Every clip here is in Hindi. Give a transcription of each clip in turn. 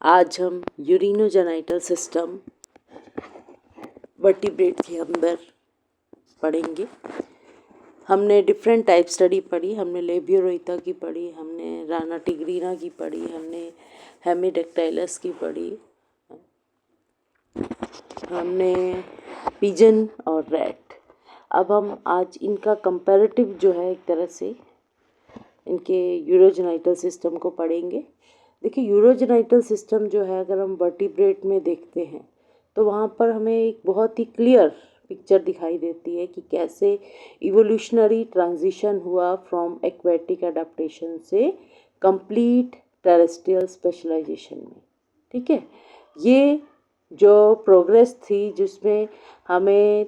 आज हम यूरिनोजेनाइटल सिस्टम वर्टिब्रेट के अंदर पढ़ेंगे। हमने डिफरेंट टाइप स्टडी पढ़ी, हमने लेबियोरोइता की पढ़ी, हमने राना टिग्रीना की पढ़ी, हमने हेमिडेक्टाइलस की पढ़ी, हमने पिजन और रैट। अब हम आज इनका कंपैरेटिव जो है एक तरह से इनके यूरोजेनाइटल सिस्टम को पढ़ेंगे। देखिए यूरोजेनाइटल सिस्टम जो है अगर हम वर्टिब्रेट में देखते हैं तो वहाँ पर हमें एक बहुत ही क्लियर पिक्चर दिखाई देती है कि कैसे इवोल्यूशनरी ट्रांजिशन हुआ फ्रॉम एक्वेटिक अडेप्टेशन से कंप्लीट टेरेस्ट्रियल स्पेशलाइजेशन में। ठीक है, ये जो प्रोग्रेस थी जिसमें हमें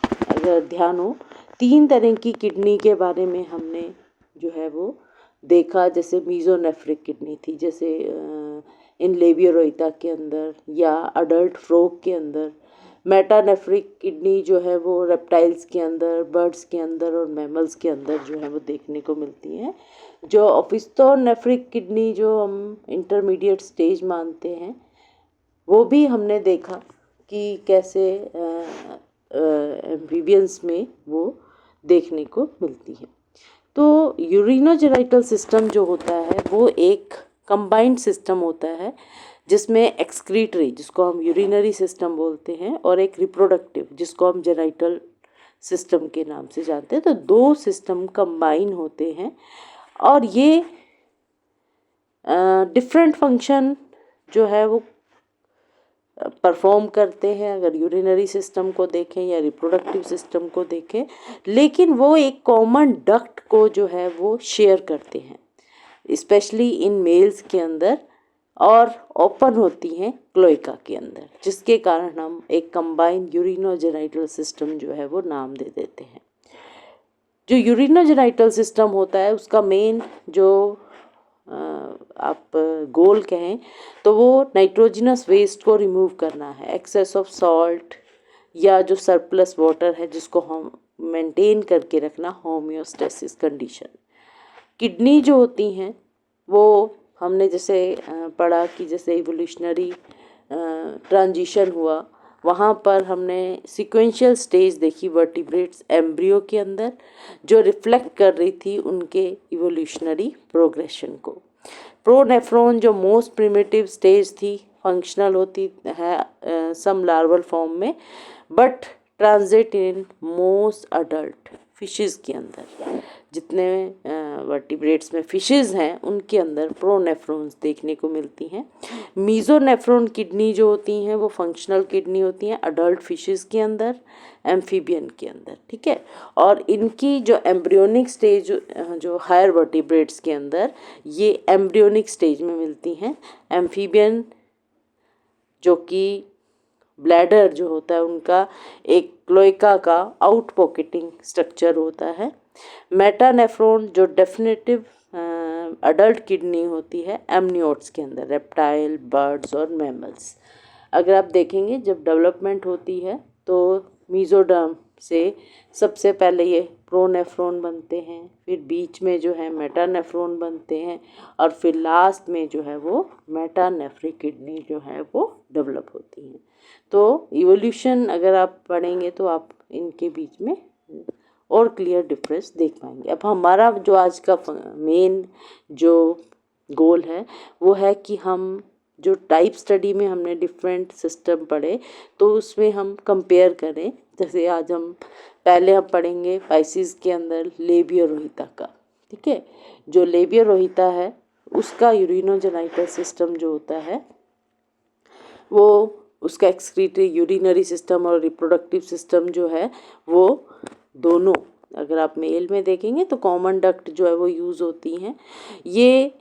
अगर ध्यान हो 3 तरह की किडनी के बारे में हमने जो है वो देखा। जैसे मीजोनेफ्रिक किडनी थी, जैसे इन लेबियोरोइता के अंदर या अडल्ट फ्रॉग के अंदर। मेटानेफ्रिक किडनी जो है वो रेप्टाइल्स के अंदर, बर्ड्स के अंदर और मैमल्स के अंदर जो है वो देखने को मिलती हैं। जो ओपिस्थोनेफ्रिक किडनी जो हम इंटरमीडिएट स्टेज मानते हैं वो भी हमने देखा कि कैसे एम्फीबियंस में वो देखने को मिलती है। तो यूरिनोजेनाइटल सिस्टम जो होता है वो एक कंबाइंड सिस्टम होता है जिसमें एक्सक्रीटरी, जिसको हम यूरिनरी सिस्टम बोलते हैं, और एक रिप्रोडक्टिव जिसको हम जेनाइटल सिस्टम के नाम से जानते हैं। तो 2 सिस्टम कंबाइन होते हैं और ये डिफरेंट फंक्शन जो है वो परफॉर्म करते हैं। अगर यूरिनरी सिस्टम को देखें या रिप्रोडक्टिव सिस्टम को देखें, लेकिन वो एक कॉमन डक्ट को जो है वो शेयर करते हैं, स्पेशली इन मेल्स के अंदर, और ओपन होती हैं क्लोएका के अंदर, जिसके कारण हम एक कंबाइंड यूरिनोजेनाइटल सिस्टम जो है वो नाम दे देते हैं। जो यूरिनोजेनाइटल सिस्टम होता है उसका मेन जो आप गोल कहें तो वो नाइट्रोजनस वेस्ट को रिमूव करना है, एक्सेस ऑफ सॉल्ट या जो सरप्लस वाटर है जिसको हम मेंटेन करके रखना, होम्योस्टेसिस कंडीशन। किडनी जो होती हैं वो हमने जैसे पढ़ा कि जैसे इवोल्यूशनरी ट्रांजिशन हुआ, वहाँ पर हमने सीक्वेंशियल स्टेज देखी वर्टिब्रेट्स एम्ब्रियो के अंदर, जो रिफ्लेक्ट कर रही थी उनके इवोल्यूशनरी प्रोग्रेशन को। प्रोनेफ्रॉन जो मोस्ट प्रिमिटिव स्टेज थी, फंक्शनल होती है सम लार्वल फॉर्म में, but transit in most adult fishes के अंदर। जितने वर्टिब्रेट्स में फिशेस हैं उनके अंदर प्रोनेफ्रॉन्स देखने को मिलती हैं। मीजोनेफ्रॉन किडनी जो होती हैं वो फंक्शनल किडनी होती हैं अडल्ट फिशेस के अंदर, एम्फीबियन के अंदर। ठीक है, और इनकी जो एम्ब्रियोनिक स्टेज जो हायर वर्टिब्रेट्स के अंदर ये एम्ब्रियोनिक स्टेज में मिलती हैं। एम्फीबियन जो कि ब्लैडर जो होता है उनका एक क्लोएका का आउट पॉकेटिंग स्ट्रक्चर होता है। मेटानेफ्रॉन जो डेफिनेटिव अडल्ट किडनी होती है एमनियोट्स के अंदर, रेप्टाइल, बर्ड्स और मैमल्स। अगर आप देखेंगे जब डेवलपमेंट होती है तो मीजोडर्म से सबसे पहले ये प्रोनेफ्रॉन बनते हैं, फिर बीच में जो है मेटानेफ्रॉन बनते हैं, और फिर लास्ट में जो है वो मेटानेफ्रिक किडनी जो है वो डेवलप होती हैं। तो इवोल्यूशन अगर आप पढ़ेंगे तो आप इनके बीच में और क्लियर डिफरेंस देख पाएंगे। अब हमारा जो आज का मेन जो गोल है वो है कि हम जो टाइप स्टडी में हमने डिफरेंट सिस्टम पढ़े तो उसमें हम कंपेयर करें। जैसे आज हम पढ़ेंगे पाइसिस के अंदर लेबियोरोहिता का। ठीक है, जो लेबियोरोहिता है उसका यूरिनोजेनाइटल सिस्टम जो होता है वो उसका एक्सक्रीटरी यूरिनरी सिस्टम और रिप्रोडक्टिव सिस्टम जो है वो दोनों, अगर आप मेल में देखेंगे तो कॉमन डक्ट जो है वो यूज़ होती हैं। ये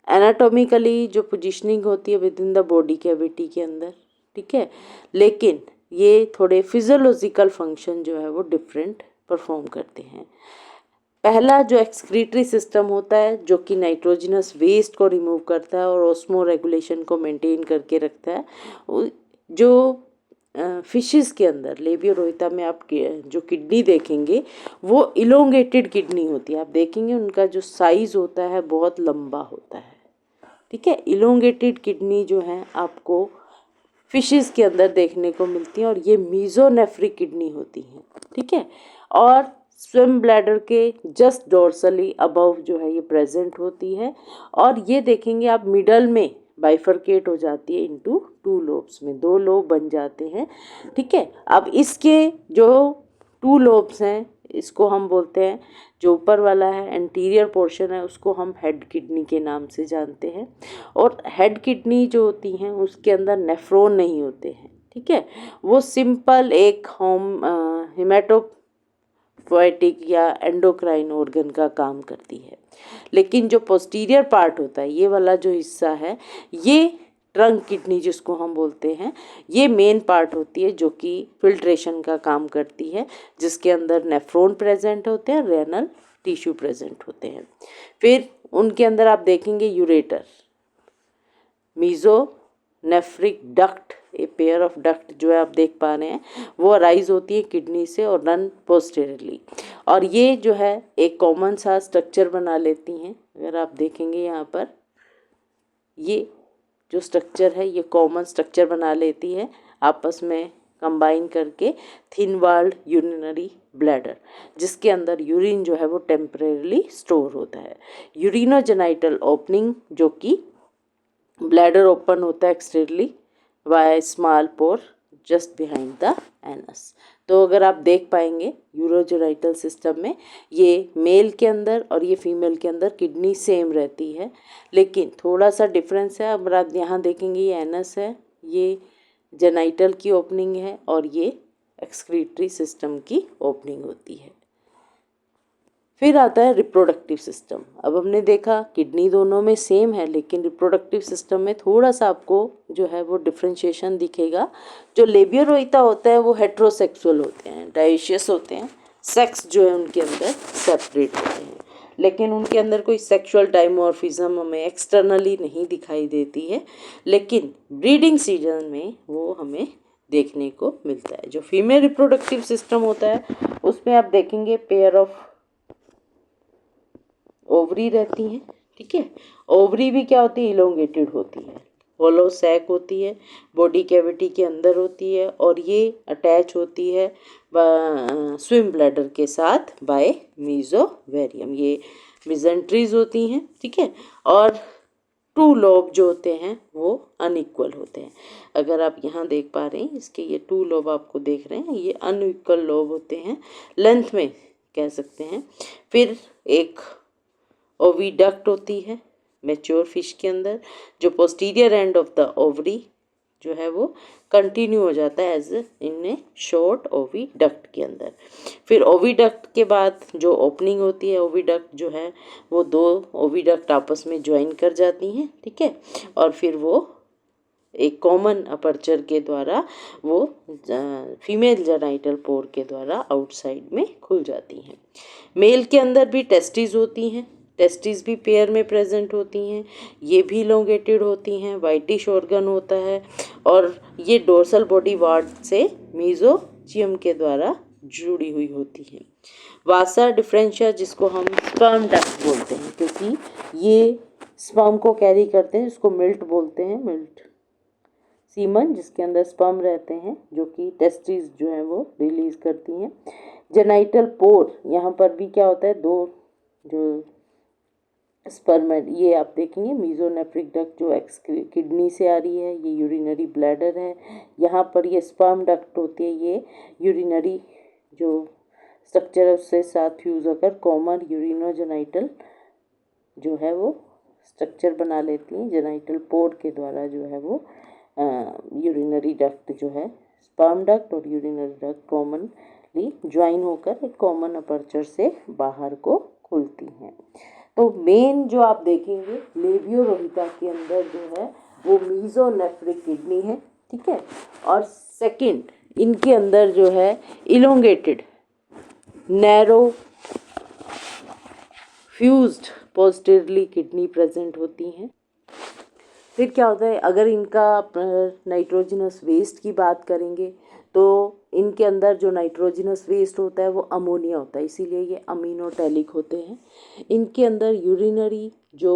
एनाटॉमिकली जो पोजीशनिंग होती है with in the body cavity के अंदर। ठीक है, लेकिन ये थोड़े फिजियोलॉजिकल फंक्शन जो है वो डिफरेंट परफॉर्म करते हैं। पहला जो एक्सक्रीटरी सिस्टम होता है जो कि नाइट्रोजनस वेस्ट को रिमूव करता है और ऑस्मो रेगुलेशन को मेंटेन करके रखता है। जो फिशेस के अंदर लेबियोरोहिता में आप जो किडनी देखेंगे वो इलोंगेटेड किडनी होती है। आप देखेंगे उनका जो साइज़ होता है बहुत लंबा होता है। ठीक है। इलोंगेटेड किडनी जो है आपको फिशेस के अंदर देखने को मिलती हैं और ये मीजोनेफ्रिक किडनी होती हैं, ठीक है। और स्विम ब्लैडर के जस्ट डोर्सली अबव जो है ये प्रेजेंट होती है और ये देखेंगे आप मिडल में बाइफरकेट हो जाती है इनटू 2 लोब्स में, 2 लोब बन जाते हैं, ठीक है। अब इसके जो 2 लोब्स हैं इसको हम बोलते हैं, जो ऊपर वाला है एंटीरियर पोर्शन है उसको हम हेड किडनी के नाम से जानते हैं। और हेड किडनी जो होती हैं उसके अंदर नेफ्रॉन नहीं होते हैं, ठीक है। वो सिंपल एक हिमेटोपोएटिक या एंडोक्राइन ऑर्गन का काम करती है। लेकिन जो पोस्टीरियर पार्ट होता है, ये वाला जो हिस्सा है, ये ट्रंक किडनी जिसको हम बोलते हैं, ये मेन पार्ट होती है जो कि फिल्ट्रेशन का काम करती है, जिसके अंदर नेफ्रॉन प्रेजेंट होते हैं, रेनल टिश्यू प्रेजेंट होते हैं। फिर उनके अंदर आप देखेंगे ureter, mesonephric duct, a pair of duct जो है आप देख पा रहे हैं वो अराइज होती है किडनी से और रन पोस्टेरियरली, और ये जो है एक कॉमन सा स्ट्रक्चर बना लेती हैं। अगर आप देखेंगे यहाँ पर ये जो स्ट्रक्चर है ये कॉमन स्ट्रक्चर बना लेती है आपस में कंबाइन करके थिन वॉल्ड यूरिनरी ब्लैडर, जिसके अंदर यूरिन जो है वो टेम्परेरली स्टोर होता है। यूरिनोजेनाइटल ओपनिंग जो कि ब्लैडर ओपन होता है externally via small pore just behind the anus. तो अगर आप देख पाएंगे यूरोजेनाइटल सिस्टम में ये मेल के अंदर और ये फीमेल के अंदर किडनी सेम रहती है, लेकिन थोड़ा सा डिफरेंस है। अब आप यहाँ देखेंगे ये एनस है, ये जेनाइटल की ओपनिंग है और ये एक्सक्रीटरी सिस्टम की ओपनिंग होती है। फिर आता है रिप्रोडक्टिव सिस्टम। अब हमने देखा किडनी दोनों में सेम है, लेकिन रिप्रोडक्टिव सिस्टम में थोड़ा सा आपको जो है वो डिफ्रेंशिएशन दिखेगा। जो लेबियोरोइटा होता है वो हेट्रोसेक्सुअल होते हैं, डाइशियस होते हैं, सेक्स जो है उनके अंदर सेपरेट होते हैं, लेकिन उनके अंदर कोई सेक्सुअल डाइमॉर्फिज्म हमें एक्सटर्नली नहीं दिखाई देती है, लेकिन ब्रीडिंग सीजन में वो हमें देखने को मिलता है। जो फीमेल रिप्रोडक्टिव सिस्टम होता है उसमें आप देखेंगे पेयर ऑफ ओवरी रहती हैं, ठीक है। ओवरी भी क्या होती है, इलोंगेटेड होती है, होलो सैक होती है, बॉडी कैविटी के अंदर होती है और ये अटैच होती है स्विम ब्लैडर के साथ बाय मीजोवेरियम, ये मिजेंट्रीज होती हैं, ठीक है। और 2 लोब जो होते हैं वो अनइक्वल होते हैं। अगर आप यहाँ देख पा रहे हैं इसके ये 2 लोब आपको देख रहे हैं, ये अनइक्वल लोब होते हैं, लेंथ में कह सकते हैं। फिर एक ओविडक्ट होती है मैच्योर फिश के अंदर, जो posterior end of the ovary जो है वो कंटिन्यू हो जाता है as in a short oviduct के अंदर। फिर ओविडक्ट के बाद जो ओपनिंग होती है, ओविडक्ट जो है वो 2 ओविडक्ट आपस में ज्वाइन कर जाती हैं, ठीक है, और फिर वो एक कॉमन अपर्चर के द्वारा वो फीमेल जेनाइटल पोर के द्वारा आउटसाइड में खुल जाती हैं। मेल के अंदर भी टेस्टिस होती हैं, टेस्टिस भी पेयर में प्रेजेंट होती हैं, ये भी इलोंगेटेड होती हैं, वाइटिश ऑर्गन होता है और ये डोर्सल बॉडी वार्ड से मीजोचियम के द्वारा जुड़ी हुई होती हैं। वासा डिफरेंशिया जिसको हम स्पर्म डक्ट बोलते हैं, क्योंकि ये स्पर्म को कैरी करते हैं, इसको मिल्ट बोलते हैं, मिल्ट सीमन जिसके अंदर स्पर्म रहते हैं जो कि टेस्टिस जो है वो रिलीज करती हैं। जेनाइटल पोर, यहाँ पर भी क्या होता है, 2 जो स्पर्म, ये आप देखेंगे मीजोनेफ्रिक डक्ट जो किडनी से आ रही है, ये यूरिनरी ब्लैडर है, यहाँ पर ये स्पर्म डक्ट होती है, ये यूरिनरी जो स्ट्रक्चर है उससे साथ फ्यूज होकर कॉमन यूरिनोजेनाइटल जो है वो स्ट्रक्चर बना लेती हैं। जेनाइटल पोर के द्वारा जो है वो यूरिनरी डक्ट जो है, स्पर्म डक्ट और यूरिनरी डक्ट कॉमनली ज्वाइन होकर एक कॉमन अपर्चर से बाहर को खुलती हैं। तो मेन जो आप देखेंगे लेबियोरोहिता के अंदर जो है वो मीजोनेफ्रिक किडनी है, ठीक है, और सेकंड इनके अंदर जो है elongated narrow fused posteriorly kidney present होती हैं। फिर क्या होता है, अगर इनका नाइट्रोजनस वेस्ट की बात करेंगे तो इनके अंदर जो नाइट्रोजनस वेस्ट होता है वो अमोनिया होता है, इसीलिए ये अमीनोटैलिक होते हैं। इनके अंदर यूरिनरी जो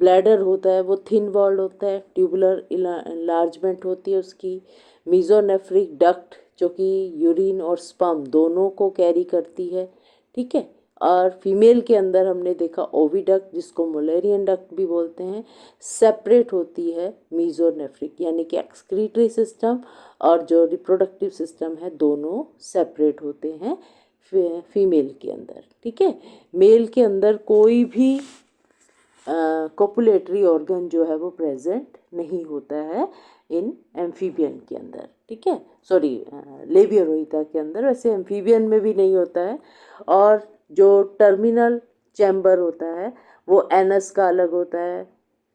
ब्लैडर होता है वो थिन वॉल्ड होता है, ट्यूबुलर इलार्जमेंट होती है उसकी। मीजोनेफ्रिक डक्ट जो कि यूरिन और स्पर्म दोनों को कैरी करती है, ठीक है। और फीमेल के अंदर हमने देखा ओविडक्ट, जिसको मुलेरियन डक्ट भी बोलते हैं, सेपरेट होती है मीजोनेफ्रिक, यानी कि एक्सक्रीटरी सिस्टम और जो रिप्रोडक्टिव सिस्टम है दोनों सेपरेट होते हैं फीमेल के अंदर, ठीक है। मेल के अंदर कोई भी कोपुलेटरी ऑर्गन जो है वो प्रेजेंट नहीं होता है इन एम्फीबियन के अंदर, ठीक है, सॉरी लेबियोरोइटा के अंदर, वैसे एम्फीबियन में भी नहीं होता है। और जो टर्मिनल चैम्बर होता है वो एनस का अलग होता है,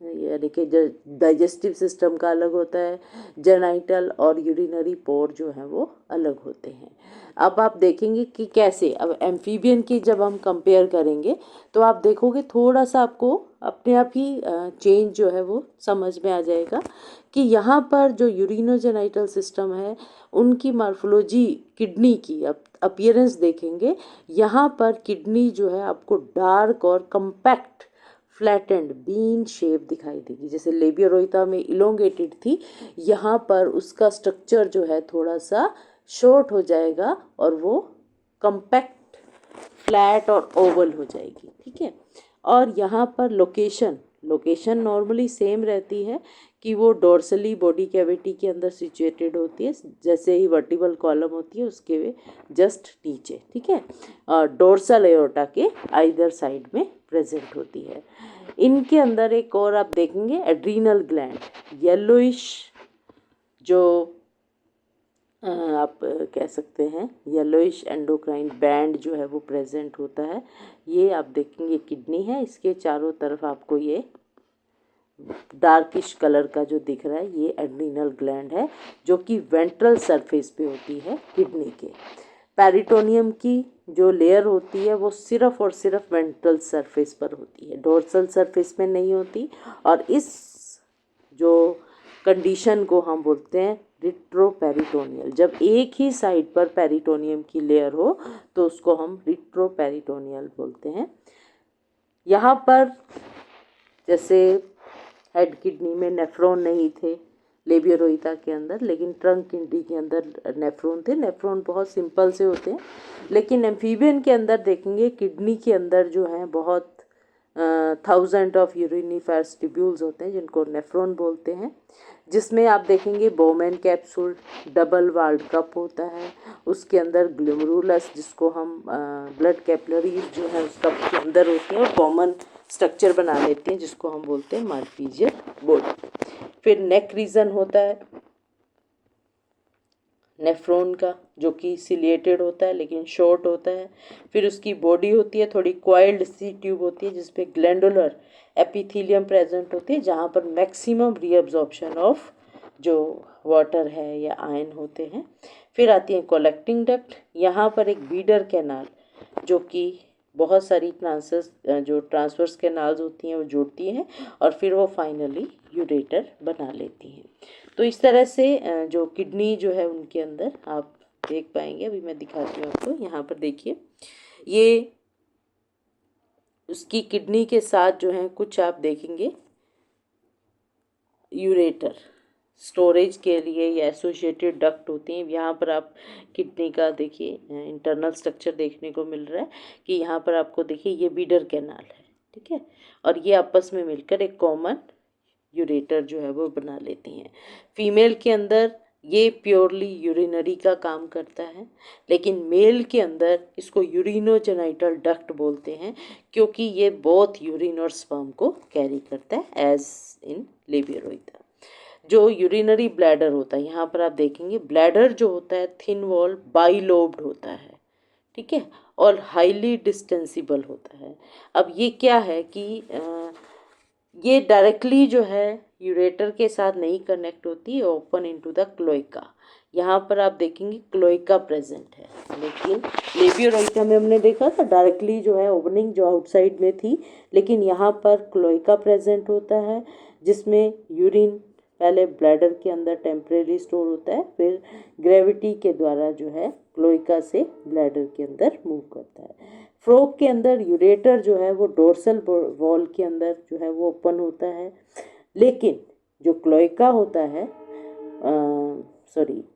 यानी कि डाइजेस्टिव सिस्टम का अलग होता है, जेनाइटल और यूरिनरी पोर जो है वो अलग होते हैं। अब आप देखेंगे कि कैसे, अब एम्फीबियन की जब हम कंपेयर करेंगे तो आप देखोगे थोड़ा सा आपको अपने आप ही चेंज जो है वो समझ में आ जाएगा कि यहाँ पर जो यूरिनोजेनाइटल सिस्टम है उनकी मार्फोलॉजी, किडनी की अब अपीयरेंस देखेंगे, यहाँ पर किडनी जो है आपको डार्क और कंपैक्ट फ्लैटेंड बीन शेप दिखाई देगी। जैसे लेबियोरोइटा में इलोंगेटेड थी, यहाँ पर उसका स्ट्रक्चर जो है थोड़ा सा शॉर्ट हो जाएगा और वो कंपैक्ट फ्लैट और ओवल हो जाएगी, ठीक है। और यहाँ पर लोकेशन नॉर्मली सेम रहती है कि वो डोर्सली बॉडी कैविटी के अंदर सिचुएटेड होती है, जैसे ही वर्टिबल कॉलम होती है उसके जस्ट नीचे, ठीक है, और डोर्सल एओर्टा के आइदर साइड में प्रेजेंट होती है। इनके अंदर एक और आप देखेंगे एड्रीनल ग्लैंड, येलोइश, जो आप कह सकते हैं येलोइश एंडोक्राइन बैंड जो है वो प्रेजेंट होता है। ये आप देखेंगे किडनी है, इसके चारों तरफ आपको ये डार्किश कलर का जो दिख रहा है ये एड्रीनल ग्लैंड है, जो कि वेंट्रल सरफेस पे होती है किडनी के। पेरिटोनियम की जो लेयर होती है वो सिर्फ और सिर्फ वेंट्रल सरफेस पर होती है, डोर्सल सरफेस में नहीं होती। और इस जो कंडीशन को हम बोलते हैं रिट्रोपेरिटोनियल। जब एक ही साइड पर पेरिटोनियम की लेयर हो तो उसको हम रिट्रोपेरिटोनियल बोलते हैं। यहाँ पर जैसे हेड किडनी में नेफ्रॉन नहीं थे लेबियोरोइटा के अंदर, लेकिन ट्रंक किडनी के अंदर नेफ्रॉन थे। नेफ्रॉन बहुत सिंपल से होते हैं, लेकिन एम्फीबियन के अंदर देखेंगे किडनी के अंदर जो है बहुत 1000 ऑफ यूरिनिफेरस ट्यूब्यूल्स होते हैं जिनको नेफ्रॉन बोलते हैं, जिसमें आप देखेंगे Bowman capsule, double walled cup होता है, उसके अंदर ग्लोमेरुलस जिसको हम ब्लड कैपिलरीज जो है उस कप के अंदर होती हैं और कॉमन स्ट्रक्चर बना लेती हैं जिसको हम बोलते हैं मार्फीजियल बॉडी। फिर नेक रीजन होता है नेफ्रॉन का, जो कि सिलिएटेड होता है लेकिन शॉर्ट होता है। फिर उसकी बॉडी होती है थोड़ी क्वाइल्ड सी ट्यूब होती है जिसपे ग्लैंडुलर एपिथेलियम प्रेजेंट होती है, जहाँ पर मैक्सिमम रीअब्जॉर्प्शन ऑफ जो वाटर है या आयन होते हैं। फिर आती है कलेक्टिंग डक्ट, यहाँ पर एक बीडर कैनाल जो कि बहुत सारी ट्रांसवर्स कैनाल्स होती हैं वो जोड़ती हैं और फिर वो फाइनली यूरेटर बना लेती हैं। तो इस तरह से जो किडनी जो है उनके अंदर आप देख पाएंगे। अभी मैं दिखाती हूँ आपको, यहाँ पर देखिए ये उसकी किडनी के साथ जो है कुछ आप देखेंगे यूरेटर स्टोरेज के लिए या एसोसिएटेड डक्ट होती हैं। यहाँ पर आप किडनी का देखिए इंटरनल स्ट्रक्चर देखने को मिल रहा है कि यहाँ पर आपको देखिए ये बीडर कैनाल है, ठीक है, और ये आपस में मिलकर एक कॉमन यूरेटर जो है वो बना लेती हैं। फीमेल के अंदर ये प्योरली यूरिनरी का काम करता है, लेकिन मेल के अंदर इसको यूरिनोजेनाइटल डक्ट बोलते हैं क्योंकि ये बोथ यूरिन और स्पर्म को कैरी करता है एज इन लेबियोरोइटा। जो यूरिनरी ब्लैडर होता है, यहाँ पर आप देखेंगे ब्लैडर जो होता है थिन वॉल बाइलोब्ड होता है, ठीक है, और हाईली डिस्टेंसिबल होता है। अब ये क्या है कि ये डायरेक्टली जो है यूरेटर के साथ नहीं कनेक्ट होती, ओपन इनटू द क्लोइका। यहाँ पर आप देखेंगे क्लोइका प्रेजेंट है, लेकिन लेबियोरोइटा में हमने देखा था डायरेक्टली जो है ओपनिंग जो आउटसाइड में थी, लेकिन यहाँ पर क्लोइका प्रेजेंट होता है जिसमें यूरिन पहले ब्लैडर के अंदर टेम्परेरी स्टोर होता है, फिर ग्रेविटी के द्वारा जो है क्लोइका से ब्लैडर के अंदर मूव करता है। फ्रॉग के अंदर यूरेटर जो है वो डोर्सल वॉल के अंदर जो है वो ओपन होता है, लेकिन जो क्लोएका होता है,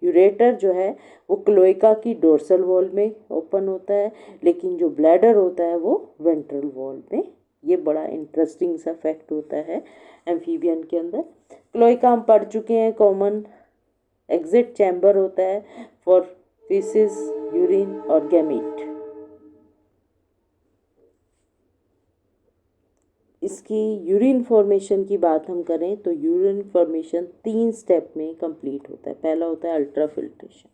यूरेटर जो है वो क्लोएका की डोर्सल वॉल में ओपन होता है, लेकिन जो ब्लैडर होता है वो वेंट्रल वॉल में। ये बड़ा इंटरेस्टिंग सा फैक्ट होता है एम्फीबियन के अंदर। क्लोएका हम पढ़ चुके हैं, कॉमन एग्जिट चैम्बर होता है फॉर फीसिस, यूरिन और गैमीट। इसकी यूरिन फॉर्मेशन की बात हम करें तो यूरिन फॉर्मेशन 3 स्टेप में कंप्लीट होता है। पहला होता है ultra filtration,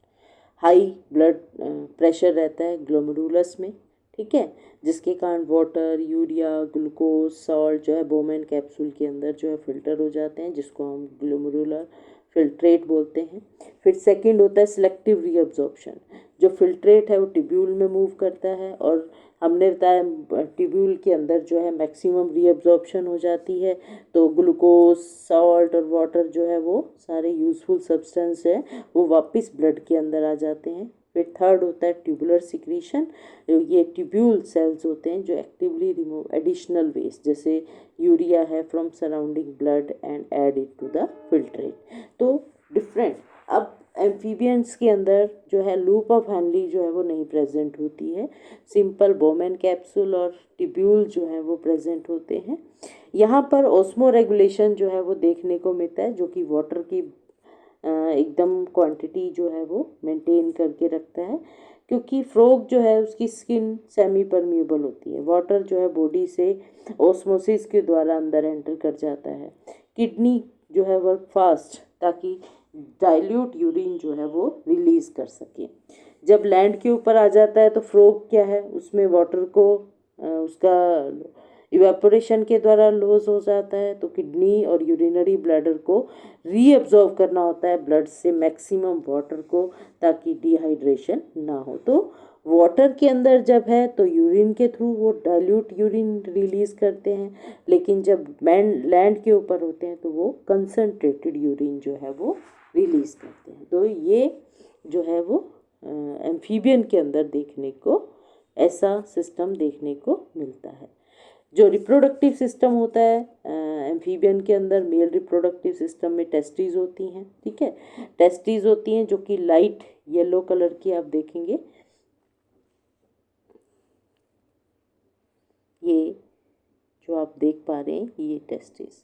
high blood pressure रहता है ग्लोमेरुलस में, ठीक है, जिसके कारण वाटर, यूरिया, ग्लूकोज, सॉल्ट जो है बोमेन कैप्सूल के अंदर जो है फिल्टर हो जाते हैं, जिसको हम ग्लोमेरुलर फिल्ट्रेट बोलते हैं। फिर सेकंड होता है सिलेक्टिव रीअब्जॉर्प्शन, जो फिल्ट्रेट है वो टिब्यूल में मूव करता है, और हमने बताया टिब्यूल के अंदर जो है मैक्सिमम रीअब्जॉर्प्शन हो जाती है, तो ग्लूकोज, सॉल्ट और वाटर जो है वो सारे यूजफुल सब्सटेंस है वो वापस ब्लड के अंदर आ जाते हैं। फिर थर्ड होता है ट्यूबुलर सिक्रीशन, ये ट्यूब्यूल सेल्स होते हैं जो एक्टिवली रिमूव एडिशनल वेस्ट जैसे यूरिया है from surrounding blood and add it to the filtrate. तो डिफरेंट, अब एम्फीबियंस के अंदर जो है लूप ऑफ हैनली जो है वो नहीं प्रेजेंट होती है, सिंपल बोमेन कैप्सूल और टिब्यूल जो है वो प्रेजेंट होते हैं। यहाँ पर ऑस्मो रेगुलेशन जो है वो देखने को मिलता है, जो कि वाटर की एकदम क्वांटिटी जो है वो मेंटेन करके रखता है, क्योंकि फ्रॉग जो है उसकी स्किन सेमी परमिएबल होती है, वाटर जो है बॉडी से ऑस्मोसिस के द्वारा अंदर एंटर कर जाता है। किडनी जो है वर्क फास्ट ताकि डाइल्यूट यूरिन जो है वो रिलीज कर सके। जब लैंड के ऊपर आ जाता है तो फ्रॉग क्या है उसमें वाटर को उसका इवेपोरेशन के द्वारा लॉस हो जाता है, तो किडनी और यूरिनरी ब्लैडर को रीअब्जॉर्व करना होता है ब्लड से मैक्सिमम वाटर को, ताकि डिहाइड्रेशन ना हो। तो वाटर के अंदर जब है तो यूरिन के थ्रू वो डाइल्यूट यूरिन रिलीज करते हैं, लेकिन जब लैंड के ऊपर होते हैं तो वो कंसनट्रेटेड यूरिन जो है वो रिलीज करते हैं। तो ये जो है वो एम्फीबियन के अंदर देखने को ऐसा सिस्टम देखने को मिलता है। जो रिप्रोडक्टिव सिस्टम होता है एम्फीबियन के अंदर, मेल रिप्रोडक्टिव सिस्टम में टेस्टिस होती हैं, ठीक है, टेस्टिस होती हैं जो कि लाइट येलो कलर की आप देखेंगे। ये जो आप देख पा रहे हैं ये टेस्टिस,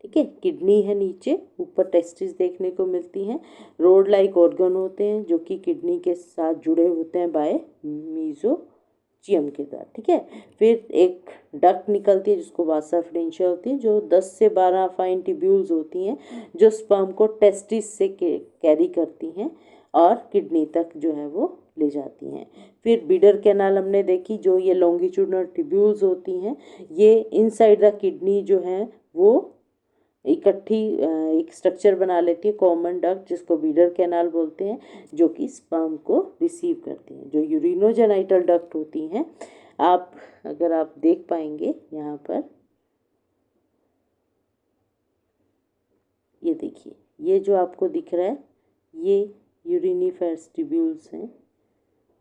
ठीक है, किडनी है नीचे, ऊपर टेस्टिस देखने को मिलती हैं। रोड लाइक ऑर्गन होते हैं जो कि किडनी के साथ जुड़े होते हैं बाय मीजोचियम के द्वारा, ठीक है। फिर एक डक्ट निकलती है जिसको वासा फ्रेंशिया होती है, जो 10 से 12 फाइन ट्यूब्यूल्स होती हैं जो स्पर्म को टेस्टिस से कैरी करती हैं और किडनी तक जो है वो ले जाती हैं। फिर बीडर कैनाल हमने देखी, जो ये लॉन्गिट्यूडनल ट्यूब्यूल्स होती हैं, ये इनसाइड द किडनी जो है वो इकट्ठी एक स्ट्रक्चर बना लेती है, कॉमन डक्ट जिसको बीडर कैनाल बोलते हैं, जो कि स्पर्म को रिसीव करती हैं। जो यूरिनोजेनाइटल डक्ट होती हैं, आप अगर आप देख पाएंगे यहाँ पर, ये देखिए, ये जो आपको दिख रहा है ये यूरिनिफेरस ट्यूब्यूल्स हैं,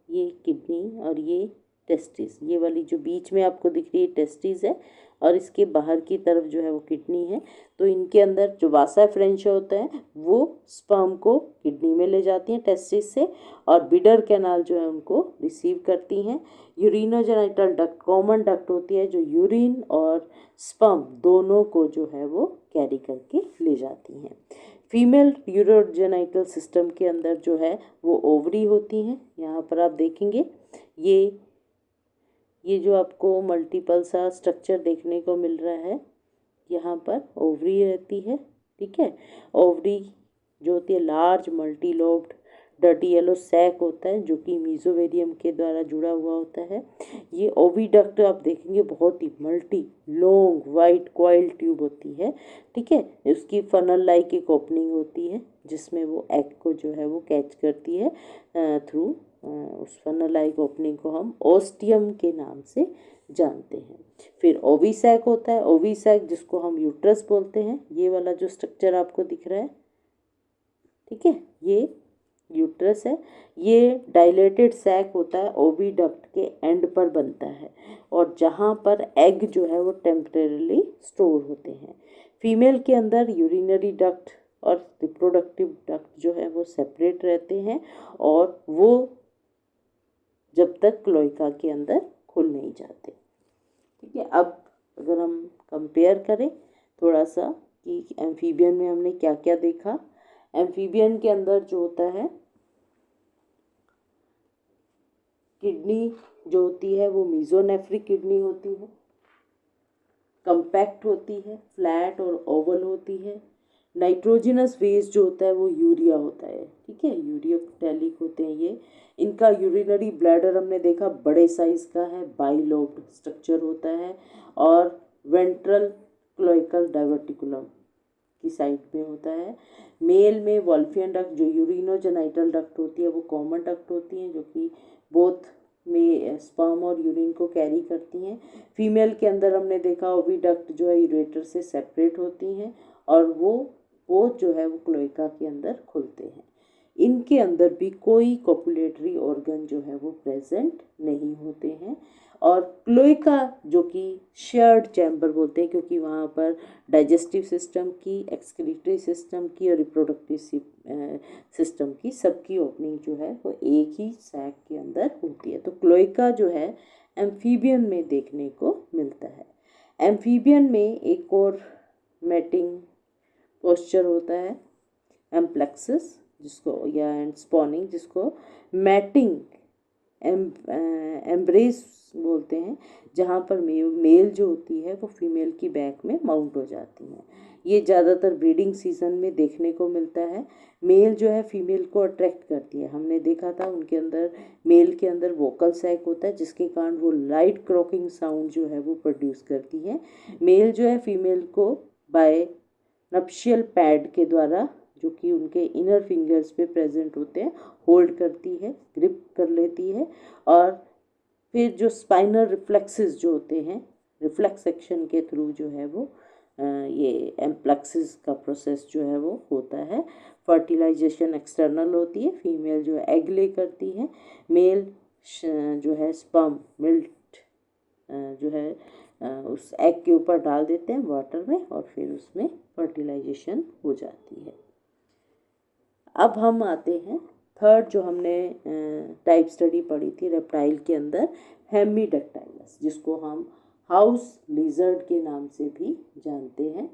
ये किडनी और ये टेस्टिस, ये वाली जो बीच में आपको दिख रही है टेस्टिस है और इसके बाहर की तरफ जो है वो किडनी है। तो इनके अंदर जो वासा फ्रेंशिया होता है वो स्पर्म को किडनी में ले जाती हैं टेस्टिस से, और बिडर कैनाल जो है उनको रिसीव करती हैं। यूरिनोजेनाइटल डक्ट कॉमन डक्ट होती है जो यूरिन और स्पर्म दोनों को जो है वो कैरी करके ले जाती हैं। फीमेल यूरोजेनाइटल सिस्टम के अंदर जो है वो ओवरी होती हैं, यहाँ पर आप देखेंगे ये जो आपको मल्टीपल सा स्ट्रक्चर देखने को मिल रहा है, यहाँ पर ओवरी रहती है, ठीक है। ओवरी जो होती है large multi lobed dirty yellow sac होता है जो कि मीजोवेरियम के द्वारा जुड़ा हुआ होता है। ये ओविडक्ट आप देखेंगे बहुत ही multi long white coil tube होती है, ठीक है। उसकी फनल लाइक एक ओपनिंग होती है जिसमें वो एग को जो है वो कैच करती है थ्रू उस फनल लाइक ओपनिंग को हम ओस्टियम के नाम से जानते हैं। फिर ओविसैक होता है, ओविसैक जिसको हम यूट्रस बोलते हैं, ये वाला जो स्ट्रक्चर आपको दिख रहा है, ठीक है, ये यूट्रस है, ये डायलेटेड सैक होता है, ओविडक्ट के एंड पर बनता है और जहाँ पर एग जो है वो टेम्परेरीली स्टोर होते हैं। फीमेल के अंदर यूरिनरी डक्ट और रिप्रोडक्टिव डक्ट जो है वो सेपरेट रहते हैं और वो जब तक क्लोएका के अंदर खुल नहीं जाते। ठीक है, अब अगर हम कंपेयर करें थोड़ा सा कि एम्फीबियन में हमने क्या क्या देखा। एम्फीबियन के अंदर जो होता है किडनी जो होती है वो मीजोनेफ्रिक किडनी होती है, कंपैक्ट होती है, फ्लैट और ओवल होती है। नाइट्रोजनस वेस्ट जो होता है वो यूरिया होता है। ठीक है, यूरियोटैलिक होते हैं ये। इनका यूरिनरी ब्लैडर हमने देखा बड़े साइज का है, बाइलोब्ड स्ट्रक्चर होता है और वेंट्रल क्लोइकल डाइवर्टिकुलम की साइड में होता है। मेल में वॉल्फियन डक्ट जो यूरिनोजेनाइटल डक्ट होती है वो कॉमन डक्ट होती है जो कि बोथ में स्पर्म और यूरिन को कैरी करती हैं। फीमेल के अंदर हमने देखा ओविडक्ट जो है यूरेटर से सेपरेट होती हैं और वो जो है वो क्लोएका के अंदर खुलते हैं। इनके अंदर भी कोई कोपुलेटरी ऑर्गन जो है वो प्रेजेंट नहीं होते हैं और क्लोएका जो कि शेयर्ड चैम्बर बोलते हैं क्योंकि वहाँ पर डाइजेस्टिव सिस्टम की, एक्सक्रीटरी सिस्टम की और रिप्रोडक्टिव सिस्टम की सबकी ओपनिंग जो है वो एक ही सैक के अंदर होती है। तो क्लोएका जो है एम्फीबियन में देखने को मिलता है। एम्फीबियन में एक और मैटिंग पोस्चर होता है एम्प्लेक्सिस जिसको या स्पॉनिंग जिसको मैटिंग एम्ब्रेस बोलते हैं, जहाँ पर मेल जो होती है वो फीमेल की बैक में माउंट हो जाती है। ये ज़्यादातर ब्रीडिंग सीजन में देखने को मिलता है। मेल जो है फीमेल को अट्रैक्ट करती है। हमने देखा था उनके अंदर मेल के अंदर वोकल सैक होता है जिसके कारण वो लाइट क्रॉकिंग साउंड जो है वो प्रोड्यूस करती है। मेल जो है फीमेल को बाय नप्शियल पैड के द्वारा जो कि उनके इनर फिंगर्स पे प्रेजेंट होते हैं होल्ड करती है, ग्रिप कर लेती है और फिर जो स्पाइनल रिफ्लेक्सेस जो होते हैं रिफ्लेक्स एक्शन के थ्रू जो है वो ये एम्प्लेक्सिस का प्रोसेस जो है वो होता है। फर्टिलाइजेशन एक्सटर्नल होती है, फीमेल जो है एग ले करती है, मेल जो है स्पर्म मिल्ट जो है उस एग के ऊपर डाल देते हैं वाटर में और फिर उसमें फर्टिलाइजेशन हो जाती है। अब हम आते हैं थर्ड जो हमने टाइप स्टडी पढ़ी थी रेप्टाइल के अंदर, हेमीडक्टाइलस, जिसको हम हाउस लिजर्ड के नाम से भी जानते हैं।